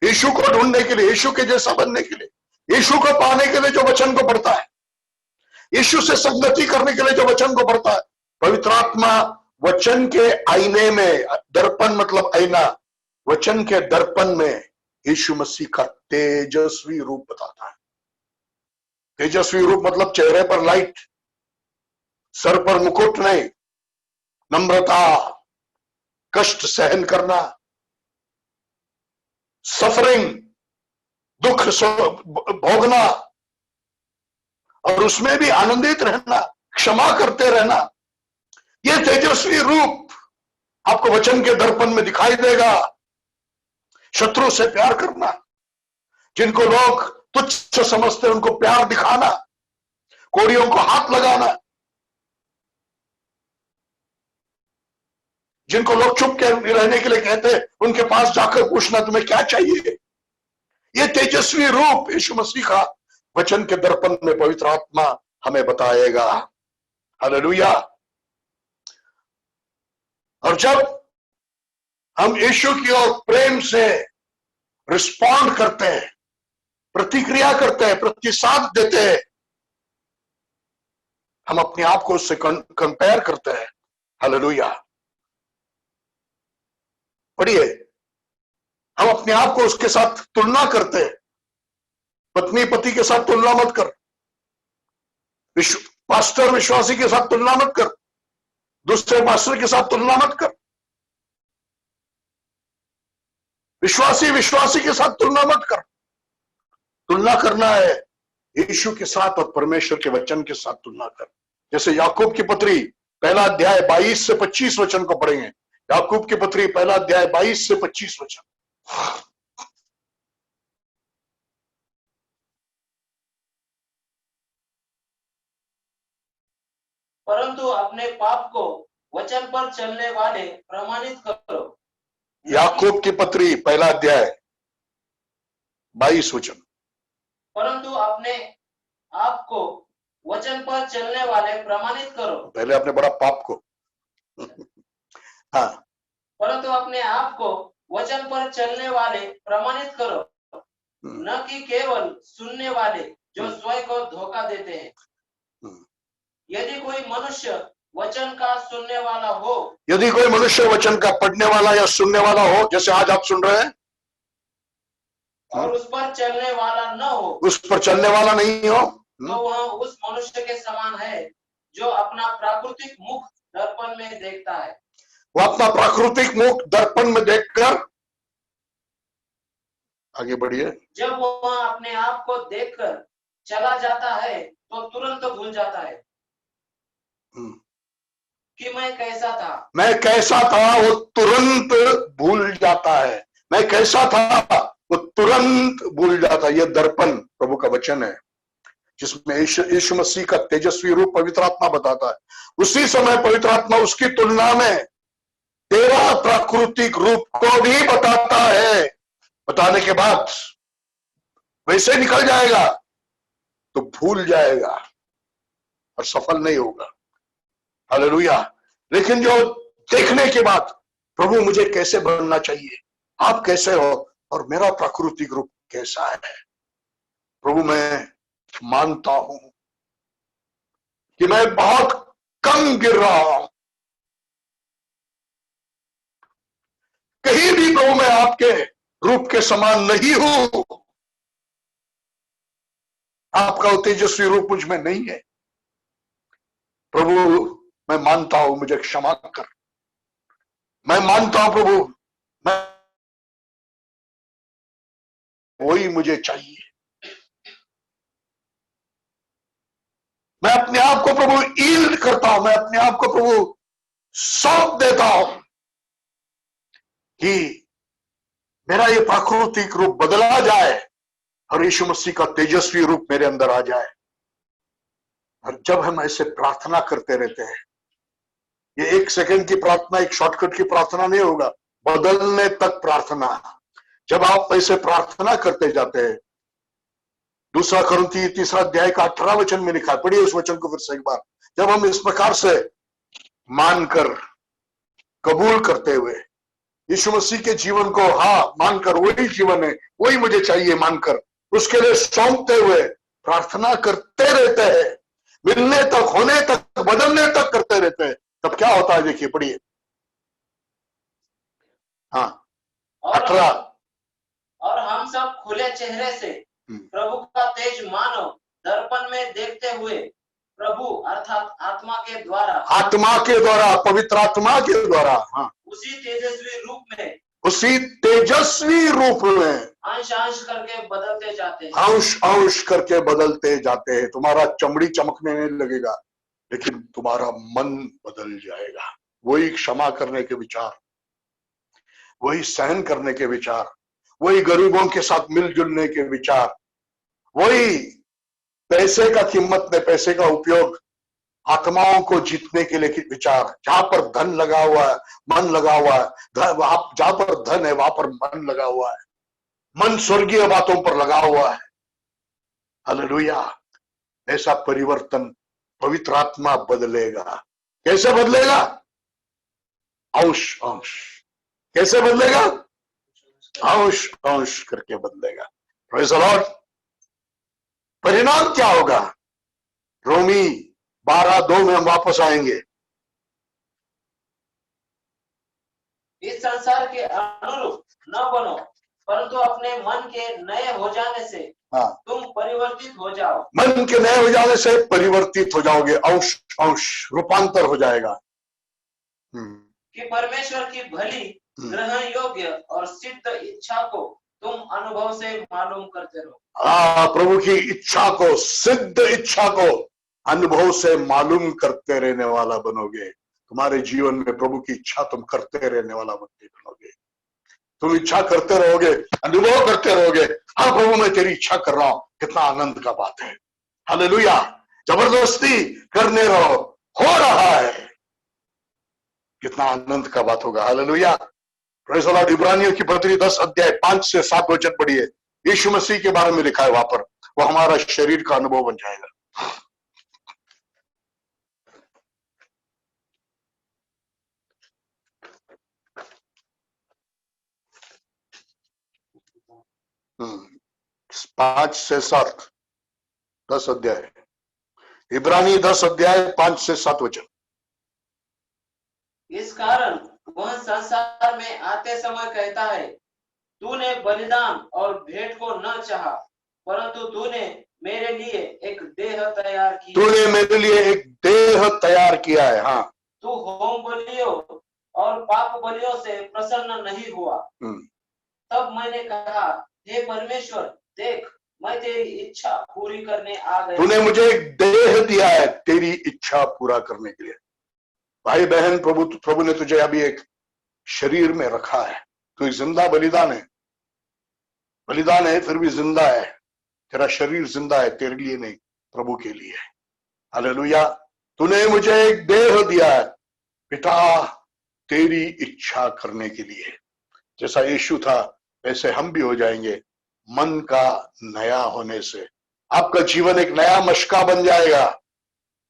यीशु को ढूंढने के लिए, यीशु के जैसा बनने के लिए, यीशु को पाने के लिए जो वचन को पढ़ता है, यीशु से संगति करने के लिए जो वचन को पढ़ता है, पवित्र आत्मा वचन के आईने में, दर्पण मतलब आईना, वचन के दर्पण में यीशु मसीह का तेजस्वी रूप बताता है। तेजस्वी रूप मतलब चेहरे पर लाइट, सर पर मुकुट नहीं, नम्रता, कष्ट सहन करना, सफरिंग, दुख भोगना और उसमें भी आनंदित रहना, क्षमा करते रहना, यह तेजस्वी रूप आपको वचन के दर्पण में दिखाई देगा। शत्रु से प्यार करना, जिनको लोग तुच्छ समझते हैं उनको प्यार दिखाना, कोड़ियों को हाथ लगाना, जिनको लोग चुप के रहने के लिए कहते हैं उनके पास जाकर पूछना तुम्हें क्या चाहिए। यह तेजस्वी रूप यीशु मसीह का वचन के दर्पण में पवित्र आत्मा हमें बताएगा। हालेलुया। और जब हम यीशु की ओर प्रेम से रिस्पॉन्ड करते हैं, प्रतिक्रिया करते हैं, प्रतिसाद देते हैं, हम अपने आप को उससे कंपेयर करते हैं। हालेलुया। पढ़िए, हम अपने आप को उसके साथ तुलना करते हैं। पत्नी पति के साथ तुलना मत कर, पास्टर विश्वासी के साथ तुलना मत कर, दूसरे पास्टर के साथ तुलना मत कर, विश्वासी विश्वासी के साथ तुलना मत कर। तुलना करना है यीशु के साथ और परमेश्वर के वचन के साथ तुलना कर। जैसे याकूब की पत्री पहला अध्याय 22 से 25 वचन को पढ़ेंगे। याकूब की पत्री पहला अध्याय 22 से 25 वचन। परंतु अपने पाप को वचन पर चलने वाले प्रमाणित करो। याकूब की पत्री पहला अध्याय 22 वचन। परंतु अपने आप को वचन पर चलने वाले प्रमाणित करो। पहले अपने बड़ा पाप को हाँ, परंतु अपने आप को वचन पर चलने वाले प्रमाणित करो, न कि केवल सुनने वाले जो स्वयं को धोखा देते हैं। यदि कोई मनुष्य वचन का सुनने वाला हो, यदि कोई मनुष्य वचन का पढ़ने वाला या सुनने वाला हो, जैसे आज आप सुन रहे हैं, और उस पर चलने वाला न हो, उस पर चलने वाला नहीं हो, तो वह उस मनुष्य के समान है जो अपना प्राकृतिक मुख दर्पण में देखता है। वो अपना प्राकृतिक मुख दर्पण में देखकर, आगे बढ़िए, जब वह अपने आप को देखकर चला जाता है तो तुरंत भूल जाता है कि मैं कैसा था। मैं कैसा था वो तुरंत भूल जाता है। मैं कैसा था वो तुरंत भूल जाता है। यह दर्पण प्रभु का वचन है जिसमें यीशु मसीह का तेजस्वी रूप पवित्र आत्मा बताता है। उसी समय पवित्र आत्मा उसकी तुलना में तेरा प्राकृतिक रूप को भी बताता है। बताने के बाद वैसे निकल जाएगा तो भूल जाएगा और सफल नहीं होगा। हालेलुया। लेकिन जो देखने के बाद प्रभु मुझे कैसे बनना चाहिए, आप कैसे हो और मेरा प्राकृतिक रूप कैसा है, प्रभु मैं मानता हूं कि मैं बहुत कम गिर रहा हूं, कहीं भी प्रभु मैं आपके रूप के समान नहीं हूं। आपका वो तेजस्वी रूप मुझ में नहीं है। प्रभु मैं मानता हूं, मुझे क्षमा कर। मैं मानता हूं प्रभु, मैं वही मुझे चाहिए। मैं अपने आप को प्रभु ईल्ड करता हूं, मैं अपने आप को प्रभु सौंप देता हूं कि मेरा ये प्राकृतिक रूप बदला जाए और यीशु मसीह का तेजस्वी रूप मेरे अंदर आ जाए। और जब हम ऐसे प्रार्थना करते रहते हैं, ये 1 सेकंड की प्रार्थना, एक शॉर्टकट की प्रार्थना नहीं होगा, बदलने तक प्रार्थना। जब आप ऐसे प्रार्थना करते जाते हैं, 2 कुरिन्थी 3 अध्याय का 18 वचन में लिखा है, पढ़िए उस वचन को फिर से एक बार। जब हम इस प्रकार से मानकर कबूल करते हुए यीशु मसीह के जीवन को, हाँ मानकर, वही जीवन है, वही मुझे चाहिए मानकर, उसके लिए सौंपते हुए प्रार्थना करते रहते हैं, मिलने तक, होने तक, बदलने तक करते रहते हैं, तब क्या होता है देखिए, पढ़िए। हाँ, 18। और हम सब खुले चेहरे से प्रभु का तेज मानो दर्पण में देखते हुए प्रभु अर्थात आत्मा के द्वारा, पवित्र आत्मा के द्वारा, हाँ, उसी तेजस्वी रूप में अंश अंश करके बदलते जाते हैं। तुम्हारा चमड़ी चमकने नहीं लगेगा, लेकिन तुम्हारा मन बदल जाएगा। वही क्षमा करने के विचार, वही सहन करने के विचार, वही गरीबों के साथ मिलजुलने के विचार, वही पैसे का कीमत में पैसे का उपयोग, आत्माओं को जीतने के लिए विचार। जहां पर धन लगा हुआ है, मन लगा हुआ है, जहां पर धन है वहां पर मन लगा हुआ है, मन स्वर्गीय बातों पर लगा हुआ है। हालेलुया। ऐसा परिवर्तन पवित्र आत्मा बदलेगा। कैसे बदलेगा? अंश अंश। कैसे बदलेगा? अंश अंश करके बदलेगा। Praise the Lord. परिणाम क्या होगा? रोमी 12:2 में हम वापस आएंगे। इस संसार के अनुरूप न बनो, परंतु अपने मन के नए हो जाने से तुम परिवर्तित हो जाओ। मन के नए हो जाने से परिवर्तित हो जाओगे, अंश अंश रूपांतर हो जाएगा। कि परमेश्वर की भली, ग्रहण योग्य और सिद्ध इच्छा को तुम अनुभव से मालूम करते रहो। प्रभु की इच्छा को, सिद्ध इच्छा को अनुभव से मालूम करते रहने वाला बनोगे। तुम्हारे जीवन में प्रभु की इच्छा तुम करते रहने वाला बनोगे। तुम इच्छा करते रहोगे, अनुभव करते रहोगे, हाँ प्रभु मैं तेरी इच्छा कर रहा हूं। कितना आनंद का बात है। हालेलुया। जबरदस्ती करने रहो, हो रहा है, कितना आनंद का बात होगा। हालेलुया। Praise the Lord. इब्रानियों की पत्री 10 अध्याय 5 से 7 वचन पढ़िए। यीशु मसीह के बारे में लिखा है वहां पर, वो हमारा शरीर का अनुभव बन जाएगा। हम्म 5 से 7, 10 अध्याय, इब्रानी 10 अध्याय 5 से 7 वचन। इस कारण वह संसार में आते समय कहता है, तूने बलिदान और भेंट को न चाहा, परंतु तूने मेरे लिए एक देह तैयार किया। तूने मेरे लिए एक देह तैयार किया है। हाँ, तू होम बलियों और पाप बलियों से प्रसन्न नहीं हुआ। तब मैंने कहा, हे परमेश्वर, देख मैं तेरी इच्छा पूरी करने आ गया। तूने मुझे एक देह दिया है तेरी इच्छा पूरा करने के लिए। भाई बहन, प्रभु ने तुझे अभी एक शरीर में रखा है। तू जिंदा बलिदान है, फिर भी जिंदा है। तेरा शरीर जिंदा है, तेरे लिए नहीं, प्रभु के लिए। हालेलुया। तूने मुझे एक देह दिया है पिता तेरी इच्छा करने के लिए। जैसा यीशु था वैसे हम भी हो जाएंगे, मन का नया होने से। आपका जीवन एक नया मशका बन जाएगा,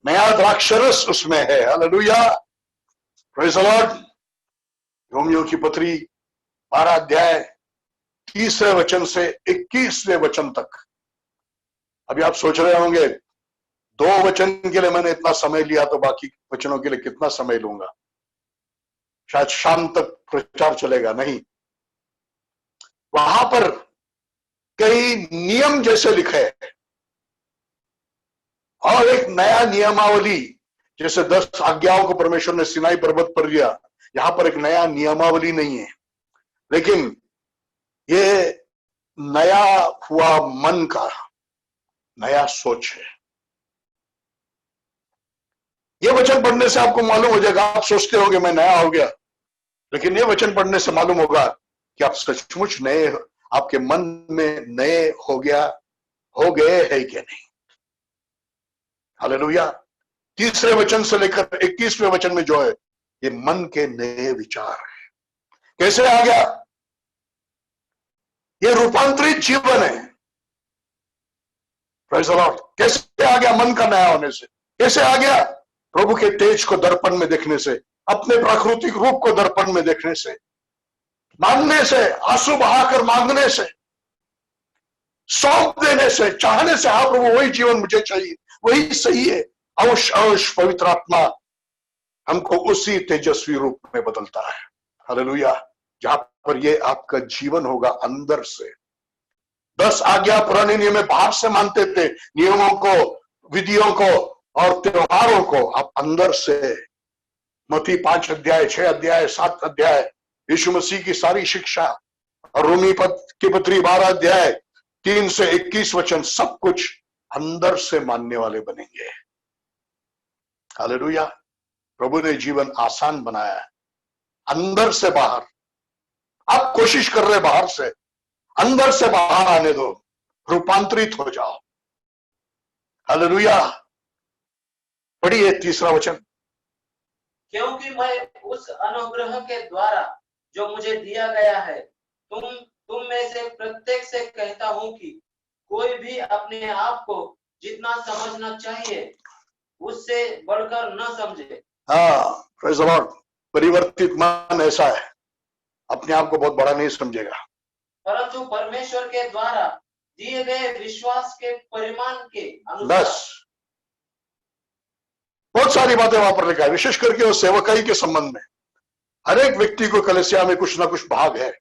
नया द्राक्षरस उसमें है। Hallelujah. Praise the Lord. Romeo की पत्री 12 अध्याय 30वें वचन से 21वें वचन तक। अभी आप सोच रहे होंगे 2 वचन के लिए मैंने इतना समय लिया, तो बाकी वचनों के लिए कितना समय लूंगा? शायद शाम तक प्रचार चलेगा। नहीं, वहां पर कई नियम जैसे लिखे हैं और एक नया नियमावली, जैसे 10 आज्ञाओं को परमेश्वर ने सिनाई पर्वत पर दिया, यहां पर एक नया नियमावली नहीं है, लेकिन ये नया हुआ मन का नया सोच है। ये वचन पढ़ने से आपको मालूम हो जाएगा, आप सोचते होंगे मैं नया हो गया, लेकिन ये वचन पढ़ने से मालूम होगा कि आप सचमुच नए, आपके मन में नए हो गए है कि नहीं। हालेलुया। 30वें वचन से लेकर 21वें वचन में जो है, ये मन के नए विचार है। कैसे आ गया? ये रूपांतरित जीवन है। Praise the Lord. कैसे आ गया? मन का नया होने से। कैसे आ गया? प्रभु के तेज को दर्पण में देखने से, अपने प्राकृतिक रूप को दर्पण में देखने से, मांगने से, आंसू बहाकर मांगने से, सौंप देने से, चाहने से, हाँ प्रभु वही जीवन मुझे चाहिए, वही सही है। अवश्य अवश्य पवित्र आत्मा हमको उसी तेजस्वी रूप में बदलता है। हालेलुया। जहां पर ये आपका जीवन होगा अंदर से। 10 आज्ञा पुराने नियम में बाहर से मानते थे, नियमों को, विधियों को और त्योहारों को। आप अंदर से मत्ती 5 अध्याय, 6 अध्याय, 7 अध्याय, यीशु मसीह की सारी शिक्षा और रोमी की पत्री 12 अध्याय 3 से 21 वचन, सब कुछ अंदर से मानने वाले बनेंगे। हालेलुया। प्रभु ने जीवन आसान बनाया है, अंदर से बाहर। आप कोशिश कर रहे बाहर से, अंदर से बाहर आने दो, रूपांतरित हो जाओ। हालेलुया। पढ़िए 3रा वचन। क्योंकि मैं उस अनुग्रह के द्वारा जो मुझे दिया गया है, तुम में से प्रत्येक से कहता हूं कि कोई भी अपने आप को जितना समझना चाहिए उससे बढ़कर न समझे। हाँ, प्रेज़ द लॉर्ड। परिवर्तित मन ऐसा है, अपने आप को बहुत बड़ा नहीं समझेगा, परंतु परमेश्वर के द्वारा दिए गए विश्वास के परिमाण के अनुसार। बस बहुत सारी बातें वहां पर लिखा है, विशेष करके वो सेवकाई के संबंध में। हर एक व्यक्ति को कलीसिया में कुछ ना कुछ भाग है।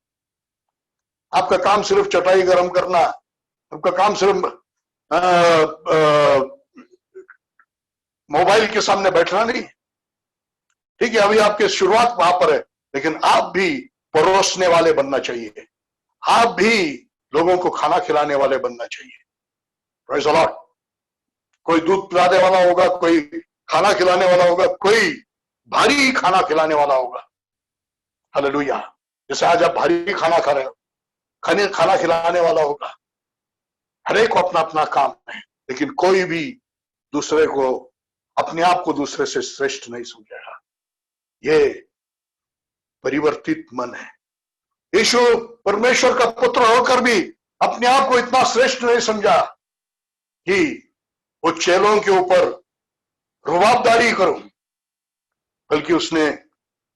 आपका काम सिर्फ चटाई गर्म करना, आपका काम सिर्फ मोबाइल के सामने बैठना नहीं। ठीक है, अभी आपकी शुरुआत वहां पर है, लेकिन आप भी परोसने वाले बनना चाहिए। आप भी लोगों को खाना खिलाने वाले बनना चाहिए। Praise the Lord. कोई दूध पिलाने वाला होगा, कोई खाना खिलाने वाला होगा, कोई भारी खाना खिलाने वाला होगा। हालेलुया। जैसे आज आप भारी खाना खा रहे हो, खाना खिलाने वाला होगा। हर एक को अपना अपना काम है, लेकिन कोई भी दूसरे को, अपने आप को दूसरे से श्रेष्ठ नहीं समझेगा। ये परिवर्तित मन है। यीशु परमेश्वर का पुत्र होकर भी अपने आप को इतना श्रेष्ठ नहीं समझा कि वो चेलों के ऊपर रुबाबदारी करूं, बल्कि उसने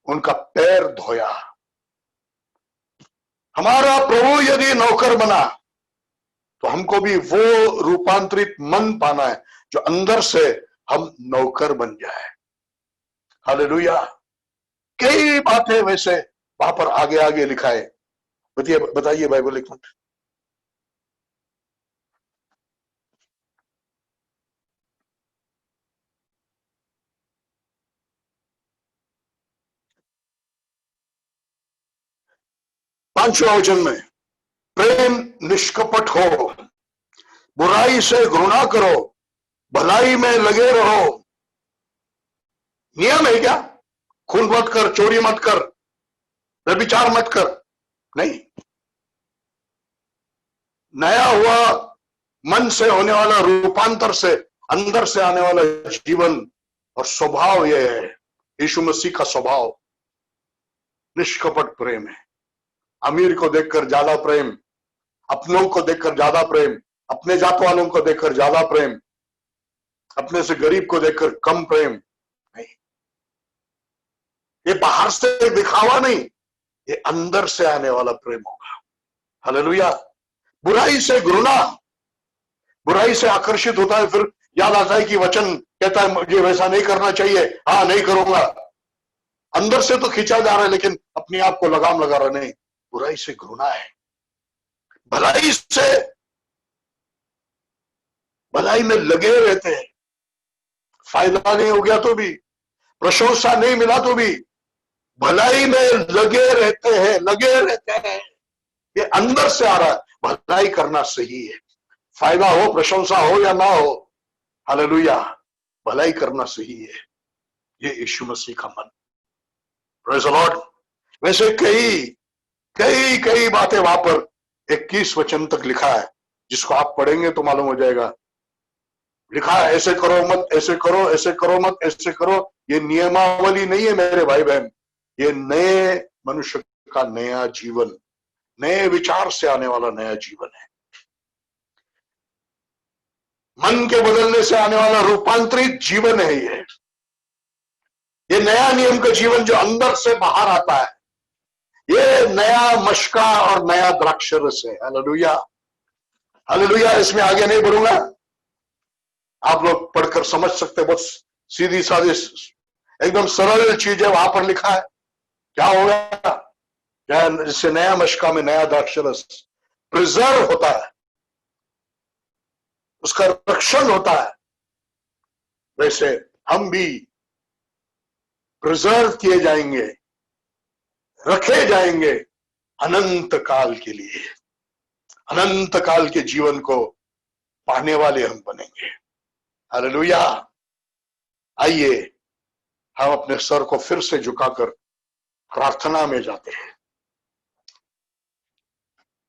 उनका पैर धोया। हमारा प्रभु यदि नौकर बना तो हमको भी वो रूपांतरित मन पाना है जो अंदर से हम नौकर बन जाए। हालेलुया। कई बातें वैसे वहां पर आगे आगे लिखा है। बताइए बाइबल एक मिनट। पांचवें वचन में, प्रेम निष्कपट हो, बुराई से घृणा करो, भलाई में लगे रहो। नियम है क्या? खून मत कर, चोरी मत कर, व्यभिचार मत कर, नहीं। नया हुआ मन से होने वाला रूपांतर से, अंदर से आने वाला जीवन और स्वभाव यह है, यीशु मसीह का स्वभाव निष्कपट प्रेम है। अमीर को देखकर ज्यादा प्रेम, अपनों को देखकर ज्यादा प्रेम, अपने जात वालों को देखकर ज्यादा प्रेम, अपने से गरीब को देखकर कम प्रेम नहीं। ये बाहर से दिखावा नहीं, ये अंदर से आने वाला प्रेम होगा। हालेलुया। बुराई से घृणा, बुराई से आकर्षित होता है, फिर याद आता है कि वचन कहता है मुझे वैसा नहीं करना चाहिए, हाँ नहीं करूंगा। अंदर से तो खींचा जा रहा है, लेकिन अपने आप को लगाम लगा रहा नहीं। बुराई से घृणा है। भलाई से, भलाई में लगे रहते हैं, फायदा नहीं हो गया तो भी, प्रशंसा नहीं मिला तो भी भलाई में लगे रहते हैं। ये अंदर से आ रहा है। भलाई करना सही है, फायदा हो, प्रशंसा हो या ना हो, हालेलुया, भलाई करना सही है। ये यीशु मसीह का मन। Praise the Lord. वैसे कई कई कई बातें वहां पर 21 वचन तक लिखा है, जिसको आप पढ़ेंगे तो मालूम हो जाएगा। लिखा है ऐसे करो मत, ऐसे करो, ऐसे करो मत, ऐसे करो। ये नियमावली नहीं है मेरे भाई बहन, ये नए मनुष्य का नया जीवन, नए विचार से आने वाला नया जीवन है। मन के बदलने से आने वाला रूपांतरित जीवन है ये नया नियम का जीवन जो अंदर से बाहर आता है। ये नया मशका और नया द्राक्षरस है। Hallelujah, hallelujah. इसमें आगे नहीं बढ़ूंगा, आप लोग पढ़कर समझ सकते। बहुत सीधी सादी एकदम सरल चीज है, वहां पर लिखा है। क्या होगा? इससे नया मशका में नया द्राक्षरस प्रिजर्व होता है, उसका रक्षण होता है। वैसे हम भी प्रिजर्व किए जाएंगे, रखे जाएंगे अनंत काल के लिए। अनंत काल के जीवन को पाने वाले हम बनेंगे। हालेलुया। आइए हम अपने सर को फिर से झुकाकर प्रार्थना में जाते हैं।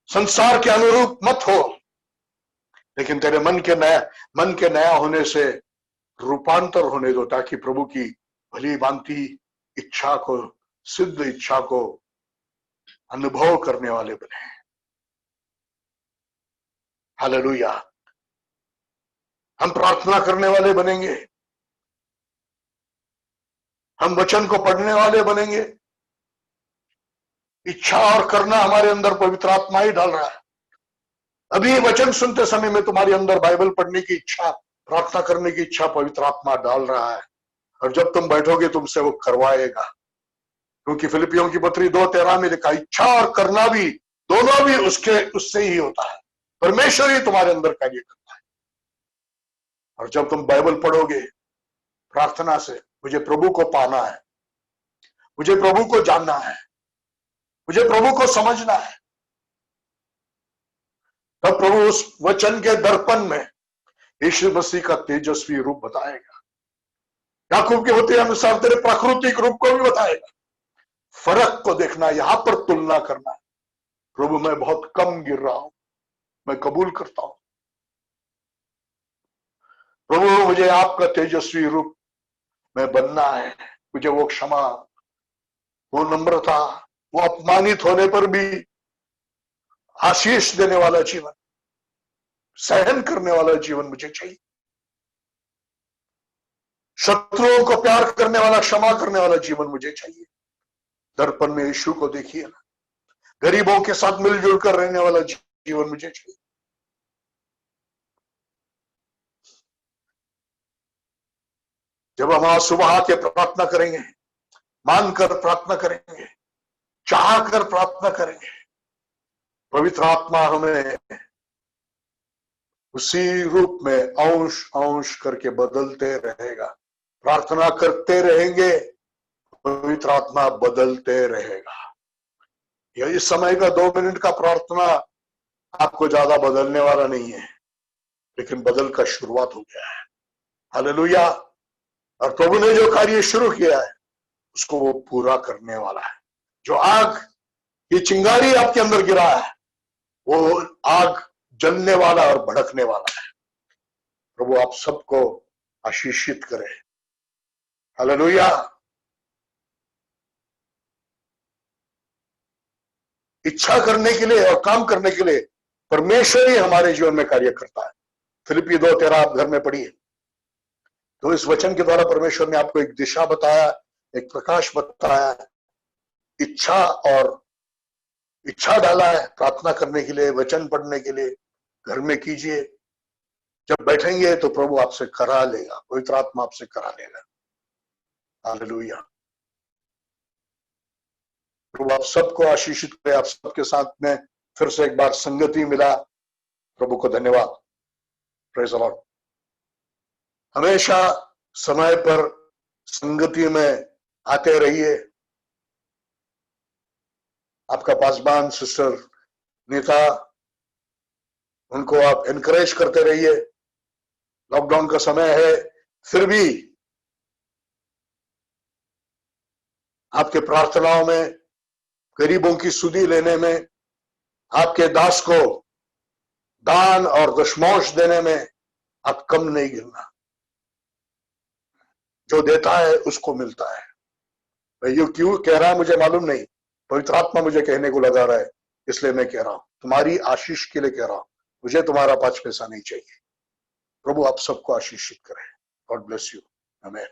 संसार के अनुरूप मत हो, लेकिन तेरे मन के नया होने से रूपांतर होने दो, ताकि प्रभु की भली भांति इच्छा को, सिद्ध इच्छा को अनुभव करने वाले बने। हालेलुया। हम प्रार्थना करने वाले बनेंगे, हम वचन को पढ़ने वाले बनेंगे। इच्छा और करना हमारे अंदर पवित्र आत्मा ही डाल रहा है। अभी वचन सुनते समय में तुम्हारे अंदर बाइबल पढ़ने की इच्छा, प्रार्थना करने की इच्छा पवित्र आत्मा डाल रहा है, और जब तुम बैठोगे तुमसे वो करवाएगा। क्योंकि फिलिपियों की पत्री 2:13 में लिखा, इच्छा और करना भी, दोनों भी उससे ही होता है। परमेश्वर ही तुम्हारे अंदर कार्य करता है। और जब तुम बाइबल पढ़ोगे प्रार्थना से, मुझे प्रभु को पाना है, मुझे प्रभु को जानना है, मुझे प्रभु को समझना है, तब प्रभु उस वचन के दर्पण में यीशु मसीह का तेजस्वी रूप बताएगा। याकूब के होते अनुसार तेरे प्राकृतिक रूप को भी बताएगा। फर्क को देखना, यहां पर तुलना करना। प्रभु मैं बहुत कम गिर रहा हूं, मैं कबूल करता हूं। प्रभु मुझे आपका तेजस्वी रूप में बनना है। मुझे वो क्षमा, वो नम्रता, वो अपमानित होने पर भी आशीष देने वाला जीवन, सहन करने वाला जीवन मुझे चाहिए। शत्रुओं को प्यार करने वाला, क्षमा करने वाला जीवन मुझे चाहिए। दर्पण में यीशु को देखिए ना। गरीबों के साथ मिलजुल कर रहने वाला जीवन मुझे चाहिए। जब हम आज सुबह आके प्रार्थना करेंगे, मानकर प्रार्थना करेंगे, चाह कर प्रार्थना करेंगे, पवित्र आत्मा हमें उसी रूप में अंश अंश करके बदलते रहेगा। प्रार्थना करते रहेंगे, पवित्र आत्मा बदलते रहेगा। यह इस समय का 2 मिनट का प्रार्थना आपको ज्यादा बदलने वाला नहीं है, लेकिन बदल का शुरुआत हो गया है। हालेलुया। और प्रभु ने जो कार्य शुरू किया है उसको वो पूरा करने वाला है। जो आग, ये चिंगारी आपके अंदर गिरा है, वो आग जलने वाला और भड़कने वाला है। प्रभु आप सबको आशीषित करे। हालेलुया। इच्छा करने के लिए और काम करने के लिए परमेश्वर ही हमारे जीवन में कार्य करता है। फिलिपी 2:13 आप घर में पढ़िए। तो इस वचन के द्वारा परमेश्वर ने आपको एक दिशा बताया, एक प्रकाश बताया, इच्छा डाला है प्रार्थना करने के लिए, वचन पढ़ने के लिए। घर में कीजिए, जब बैठेंगे तो प्रभु आपसे करा लेगा, पवित्र आत्मा आपसे करा लेगा। हालेलुया। प्रभु आप सबको आशीषित करे। आप सबके साथ में फिर से एक बार संगति मिला, प्रभु को धन्यवाद। Praise the Lord. हमेशा समय पर संगति में आते रहिए। आपका पासवान सिस्टर नीता, उनको आप एनकरेज करते रहिए। लॉकडाउन का समय है, फिर भी आपके प्रार्थनाओं में, गरीबों की सुधि लेने में, आपके दास को दान और दशमांश देने में आप कम नहीं गिरना। जो देता है उसको मिलता है। मैं ये क्यों कह रहा है मुझे मालूम नहीं, पवित्र आत्मा मुझे कहने को लगा रहा है, इसलिए मैं कह रहा हूं। तुम्हारी आशीष के लिए कह रहा हूं, मुझे तुम्हारा 5 पैसा नहीं चाहिए। प्रभु आप सबको आशीषित करें। God bless you. आमीन।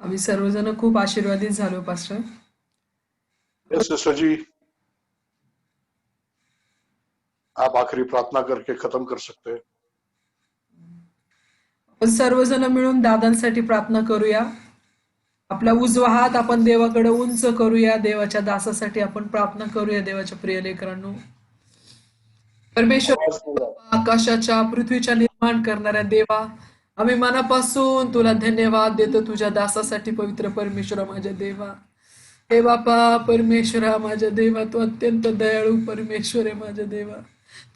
आम्ही सर्वजण खूप आशीर्वादित झालो पास्टर. सिस्टर जी, आप आखिरी प्रार्थना करके खत्म कर सकते हैं. आपण सर्वजण मिळून दादांसाठी प्रार्थना करूया. आपला उजवा हात आपण देवाकडे उंच करूया. देवाच्या दासासाठी आपण प्रार्थना करूया. देवाच्या प्रिय लेकरांनो, परमेश्वर आकाशाच्या पृथ्वीच्या निर्माण करणाऱ्या देवा, आम्ही मनापासून तुला धन्यवाद देतो तुझ्या दासासाठी. पवित्र परमेश्वरा माझ्या देवा, हे बापा परमेश्वरा माझ्या देवा, तू अत्यंत दयाळू परमेश्वर आहे माझ्या देवा.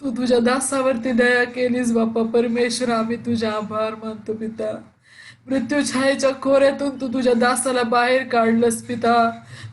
तू तुझ्या दासावरती दया केलीस बापा परमेश्वर. आम्ही तुझा आभार मानतो पिता. मृत्यू छायेच्या खोऱ्यातून तू तुझ्या दासाला बाहेर काढलंस पिता.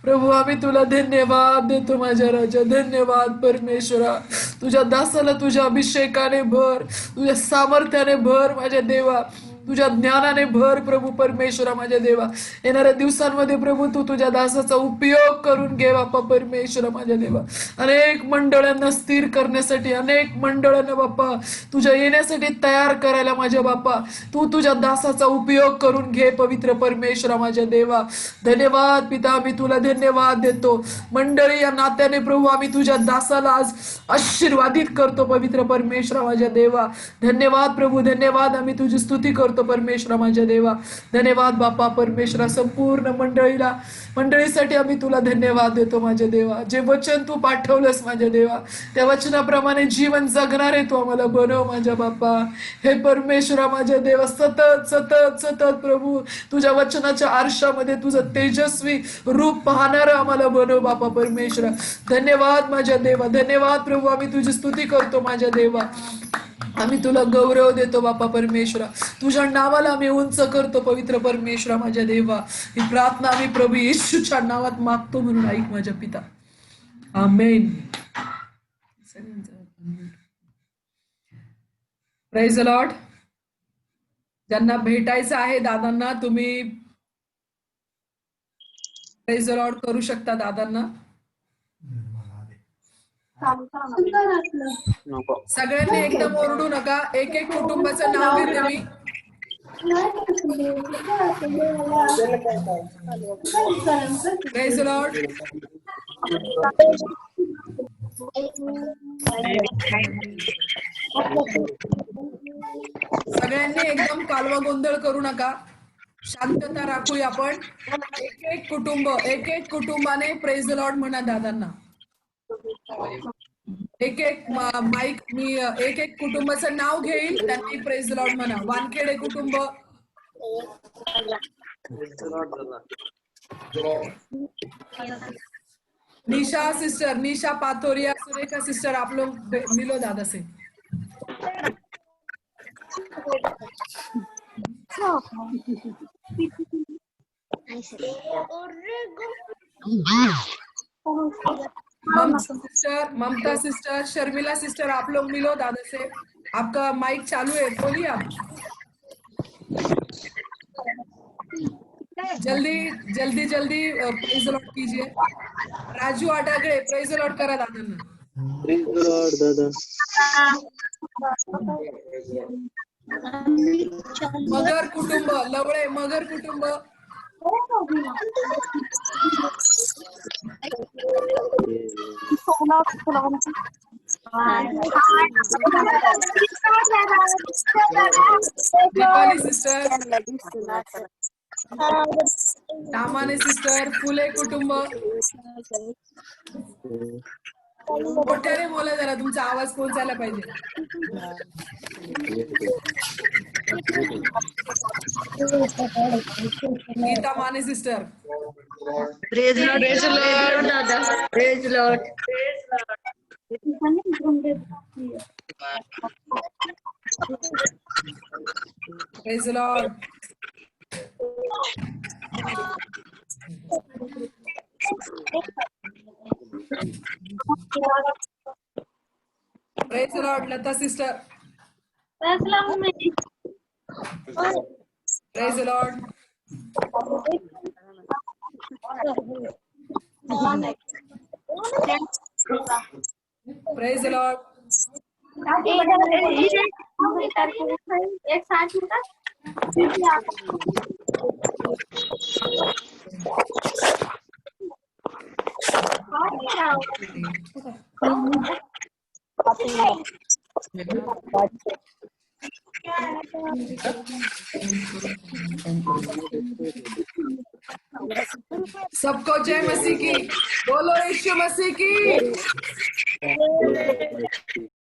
प्रभू आम्ही तुला धन्यवाद देतो माझ्या राजा. धन्यवाद परमेश्वरा. तुझ्या दासाला तुझ्या अभिषेकाने भर, तुझ्या सामर्थ्याने भर माझ्या देवा, तुझ्या ज्ञानाने भर प्रभू परमेश्वरा माझ्या देवा. येणाऱ्या दिवसांमध्ये प्रभू तू तुझ्या दासाचा उपयोग करून घे बापा परमेश्वरा माझ्या देवा. अनेक मंडळांना स्थिर करण्यासाठी, अनेक मंडळांना बापा तुझ्या येण्यासाठी तयार करायला माझ्या बापा तू तुझ्या दासाचा उपयोग करून घे पवित्र परमेश्वरा माझ्या देवा. धन्यवाद पिता. आम्ही तुला धन्यवाद देतो. मंडळी या नात्याने प्रभू आम्ही तुझ्या दासाला आज आशीर्वादित करतो पवित्र परमेश्वरा माझ्या देवा. धन्यवाद प्रभू. धन्यवाद. आम्ही तुझी स्तुती करतो परमेश्वरा माझ्या देवा. धन्यवाद बापा परमेश्वरा. संपूर्ण मंडळीसाठी आम्ही तुला धन्यवाद देतो माझ्या देवा. जे वचन तू पाठवलंस माझ्या देवा, त्या वचनाप्रमाणे जीवन जगणारे तू आम्हाला बनव माझ्या बापा. हे परमेश्वरा माझ्या देवा, सतत सतत सतत प्रभू तुझ्या वचनाच्या आरशामध्ये तुझं तेजस्वी रूप पाहणारं आम्हाला बनव बापा परमेश्वरा. धन्यवाद माझ्या देवा. धन्यवाद प्रभू. आम्ही तुझी स्तुती करतो माझ्या देवा. आम्ही तुला गौरव देतो बापा परमेश्वरा. तुझ्या नावाला आम्ही उंच करतो पवित्र परमेश्वरा माझ्या देवा. ही प्रार्थना आम्ही प्रभू येशूच्या नावात मागतो म्हणून ऐक माझ्या पिता. आमेन. Praise the Lord. ज्यांना भेटायचं आहे दादांना, तुम्ही प्रेज द लॉर्ड करू शकता दादांना. सगळ्यांनी एकदम ओरडू नका. एक एक कुटुंबाचं नाव घेते मी. Praise the Lord. सगळ्यांनी एकदम कालवा गोंधळ करू नका. शांतता राखूया आपण. एक एक कुटुंबाने प्रेज द लॉर्ड म्हणा दादांना. एक एक माईक मी एक एक कुटुंबाचं नाव घेईल, त्यांनी प्रेज द लॉर्ड म्हणा. वानखेडे कुटुंब, निशा सिस्टर, निशा पाथोरिया, सुरेखा सिस्टर, आप लोग मिलो दादा से. ममता सिस्टर, शर्मिला सिस्टर, आप लोग मिलो दादा से. आपका माइक चालू है, बोलिए आप. जल्दी प्रेज द लॉर्ड कीजिए. राजू आटागळे, प्रेज द लॉर्ड करा दादांना. प्रेज द लॉर्ड दादा. मगर कुटुंब, लवळे मगर कुटुंब, दीपाली सिस्टर, सामाने सिस्टर, फुले कुटुंब. मोठ्याने बोला जरा, तुमचा आवाज पोहोचायला पाहिजे. गीता माने सिस्टर. प्रेज लॉर्ड दादा. Praise Lord. Praise the Lord. Praise the Lord, Lata sister. Praise the Lord. Praise the Lord. एक साथ सबको जय मसीह की, बोलो यीशु मसीह की।